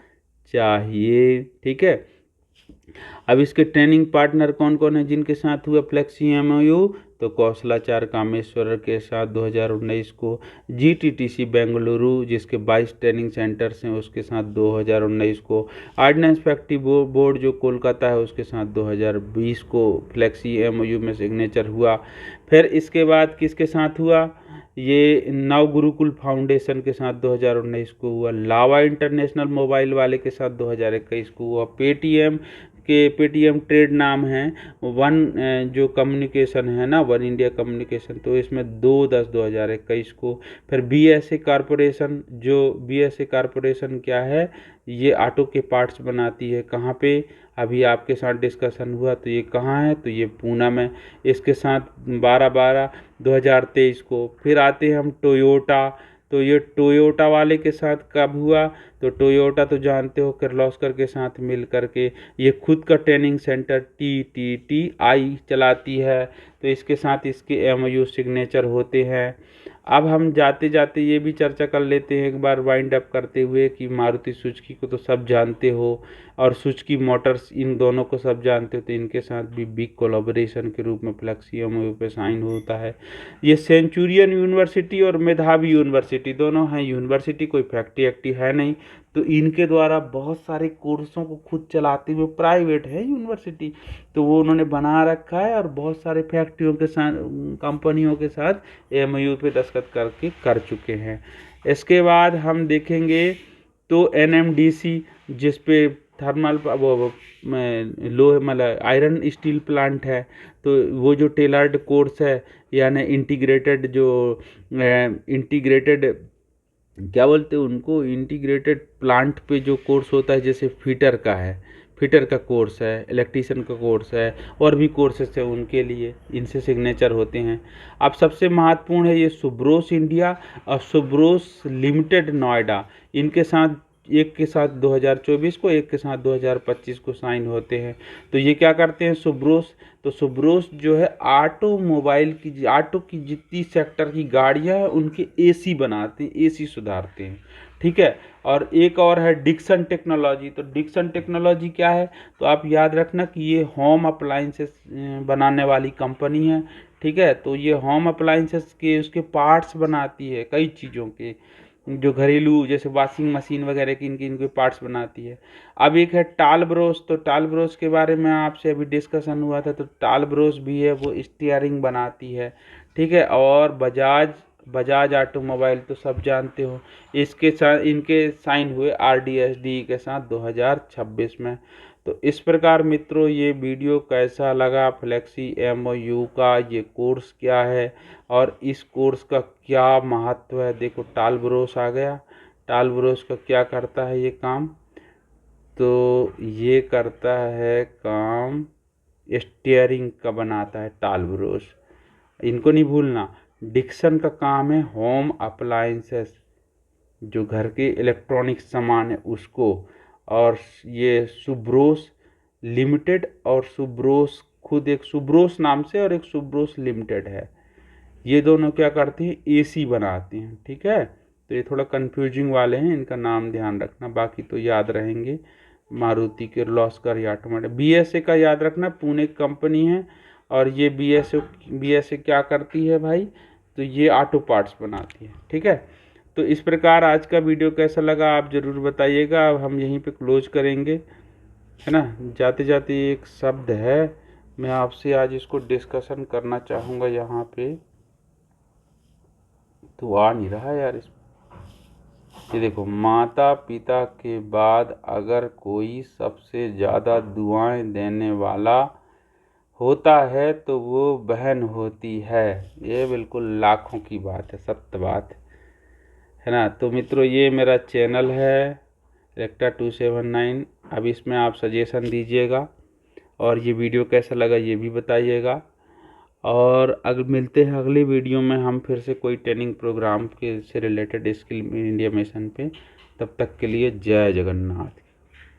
चाहिए, ठीक है। अब इसके ट्रेनिंग पार्टनर कौन कौन है जिनके साथ हुआ फ्लेक्सी एमओयू, तो कौशलाचार कामेश्वर के साथ 2019 को, जीटीटीसी बेंगलुरु जिसके 22 ट्रेनिंग सेंटर्स हैं उसके साथ 2019 को, ऑर्डिनेंस फैक्ट्री बोर्ड जो कोलकाता है उसके साथ 2020 को फ्लेक्सी एमओयू में सिग्नेचर हुआ। फिर इसके बाद किसके साथ हुआ, ये नव गुरुकुल फाउंडेशन के साथ 2019 को हुआ, लावा इंटरनेशनल मोबाइल वाले के साथ 2021 को हुआ, पेटीएम ट्रेड नाम है, वन जो कम्युनिकेशन है ना, वन इंडिया कम्युनिकेशन, तो इसमें 2/10/2021 को। फिर बीएसए कारपोरेशन, जो बीएसए कारपोरेशन क्या है, ये ऑटो के पार्ट्स बनाती है। कहाँ पे, अभी आपके साथ डिस्कशन हुआ तो ये कहाँ है, तो ये पूना में, इसके साथ 12/12/2023 को। फिर आते हैं हम टोयोटा, तो ये टोयोटा वाले के साथ कब हुआ, तो टोयोटा तो जानते हो किर्लोस्कर के साथ मिल करके ये खुद का ट्रेनिंग सेंटर TTTI चलाती है, तो इसके साथ इसके एमओयू सिग्नेचर होते हैं। अब हम जाते जाते ये भी चर्चा कर लेते हैं एक बार वाइंड अप करते हुए कि मारुति सुजुकी को तो सब जानते हो और सुजुकी मोटर्स, इन दोनों को सब जानते हो, तो इनके साथ भी बिग कोलैबोरेशन के रूप में फ्लेक्सी एमओयू पे साइन होता है। ये सेंचुरियन यूनिवर्सिटी और मेधावी यूनिवर्सिटी दोनों हैं यूनिवर्सिटी, कोई फैक्ट्री एक्टी है नहीं, तो इनके द्वारा बहुत सारे कोर्सों को खुद चलाते हुए, प्राइवेट है यूनिवर्सिटी तो वो उन्होंने बना रखा है और बहुत सारे फैक्ट्रियों के साथ, कंपनियों के साथ एमओयू पे दस्तखत करके कर चुके हैं। इसके बाद हम देखेंगे तो NMDC जिस पे थर्मल लोहे मतलब आयरन स्टील प्लांट है, तो वो जो टेलर्ड कोर्स है यानी इंटीग्रेटेड क्या बोलते हैं उनको, इंटीग्रेटेड प्लांट पे जो कोर्स होता है, जैसे फिटर का है, फिटर का कोर्स है, इलेक्ट्रीशियन का कोर्स है, और भी कोर्सेस है उनके लिए, इनसे सिग्नेचर होते हैं। अब सबसे महत्वपूर्ण है ये सुब्रोस इंडिया और सुब्रोस लिमिटेड नोएडा, इनके साथ एक के साथ 2024 को, एक के साथ 2025 को साइन होते हैं। तो ये क्या करते हैं सुब्रोस, तो सुब्रोस जो है ऑटोमोबाइल की, ऑटो की जितनी सेक्टर की गाड़ियां हैं उनके AC बनाते हैं, AC सुधारते हैं, ठीक है। और एक और है डिक्सन टेक्नोलॉजी, तो डिक्सन टेक्नोलॉजी क्या है, तो आप याद रखना कि ये होम अप्लाइंसेस बनाने वाली कंपनी है, ठीक है। तो ये होम अप्लाइंसेस के उसके पार्ट्स बनाती है, कई चीज़ों के जो घरेलू जैसे वॉशिंग मशीन वगैरह की इनके पार्ट्स बनाती है। अब एक है टाल ब्रोस, तो टाल ब्रोस के बारे में आपसे अभी डिस्कशन हुआ था, तो टाल ब्रोस भी है, वो स्टीयरिंग बनाती है, ठीक है। और बजाज ऑटोमोबाइल तो सब जानते हो, इसके साथ इनके साइन हुए RDSD के साथ 2026 में। तो इस प्रकार मित्रों ये वीडियो कैसा लगा, फ्लेक्सी एमओयू का ये कोर्स क्या है और इस कोर्स का क्या महत्व है। देखो टाल ब्रोस आ गया, टाल ब्रोस का क्या करता है ये काम, तो ये करता है काम स्टीयरिंग का बनाता है टाल ब्रोस, इनको नहीं भूलना। डिक्सन का काम है होम अप्लायंसेस, जो घर के इलेक्ट्रॉनिक सामान है उसको, और ये सुब्रोस लिमिटेड और सुब्रोस खुद एक सुब्रोस नाम से और एक सुब्रोस लिमिटेड है, ये दोनों क्या करते हैं AC बनाते हैं, ठीक है। तो ये थोड़ा कंफ्यूजिंग वाले हैं, इनका नाम ध्यान रखना, बाकी तो याद रहेंगे। मारुति किर्लोस्कर या ऑटोमोटिव। BSA का याद रखना, पुणे कंपनी है और ये BSA क्या करती है भाई, तो ये ऑटो पार्ट्स बनाती है, ठीक है। तो इस प्रकार आज का वीडियो कैसा लगा आप ज़रूर बताइएगा। अब हम यहीं पे क्लोज करेंगे, है ना। जाते जाते एक शब्द है, मैं आपसे आज इसको डिस्कशन करना चाहूँगा यहाँ पे, तो आ नहीं रहा यार इस, ये देखो, माता पिता के बाद अगर कोई सबसे ज़्यादा दुआएं देने वाला होता है तो वो बहन होती है। ये बिल्कुल लाखों की बात है, सत्य बात है ना। तो मित्रों ये मेरा चैनल है रेक्टा 279, अब इसमें आप सजेशन दीजिएगा और ये वीडियो कैसा लगा ये भी बताइएगा। और अगर मिलते हैं अगली वीडियो में हम फिर से कोई ट्रेनिंग प्रोग्राम के से रिलेटेड स्किल इंडिया मिशन पे, तब तक के लिए जय जगन्नाथ।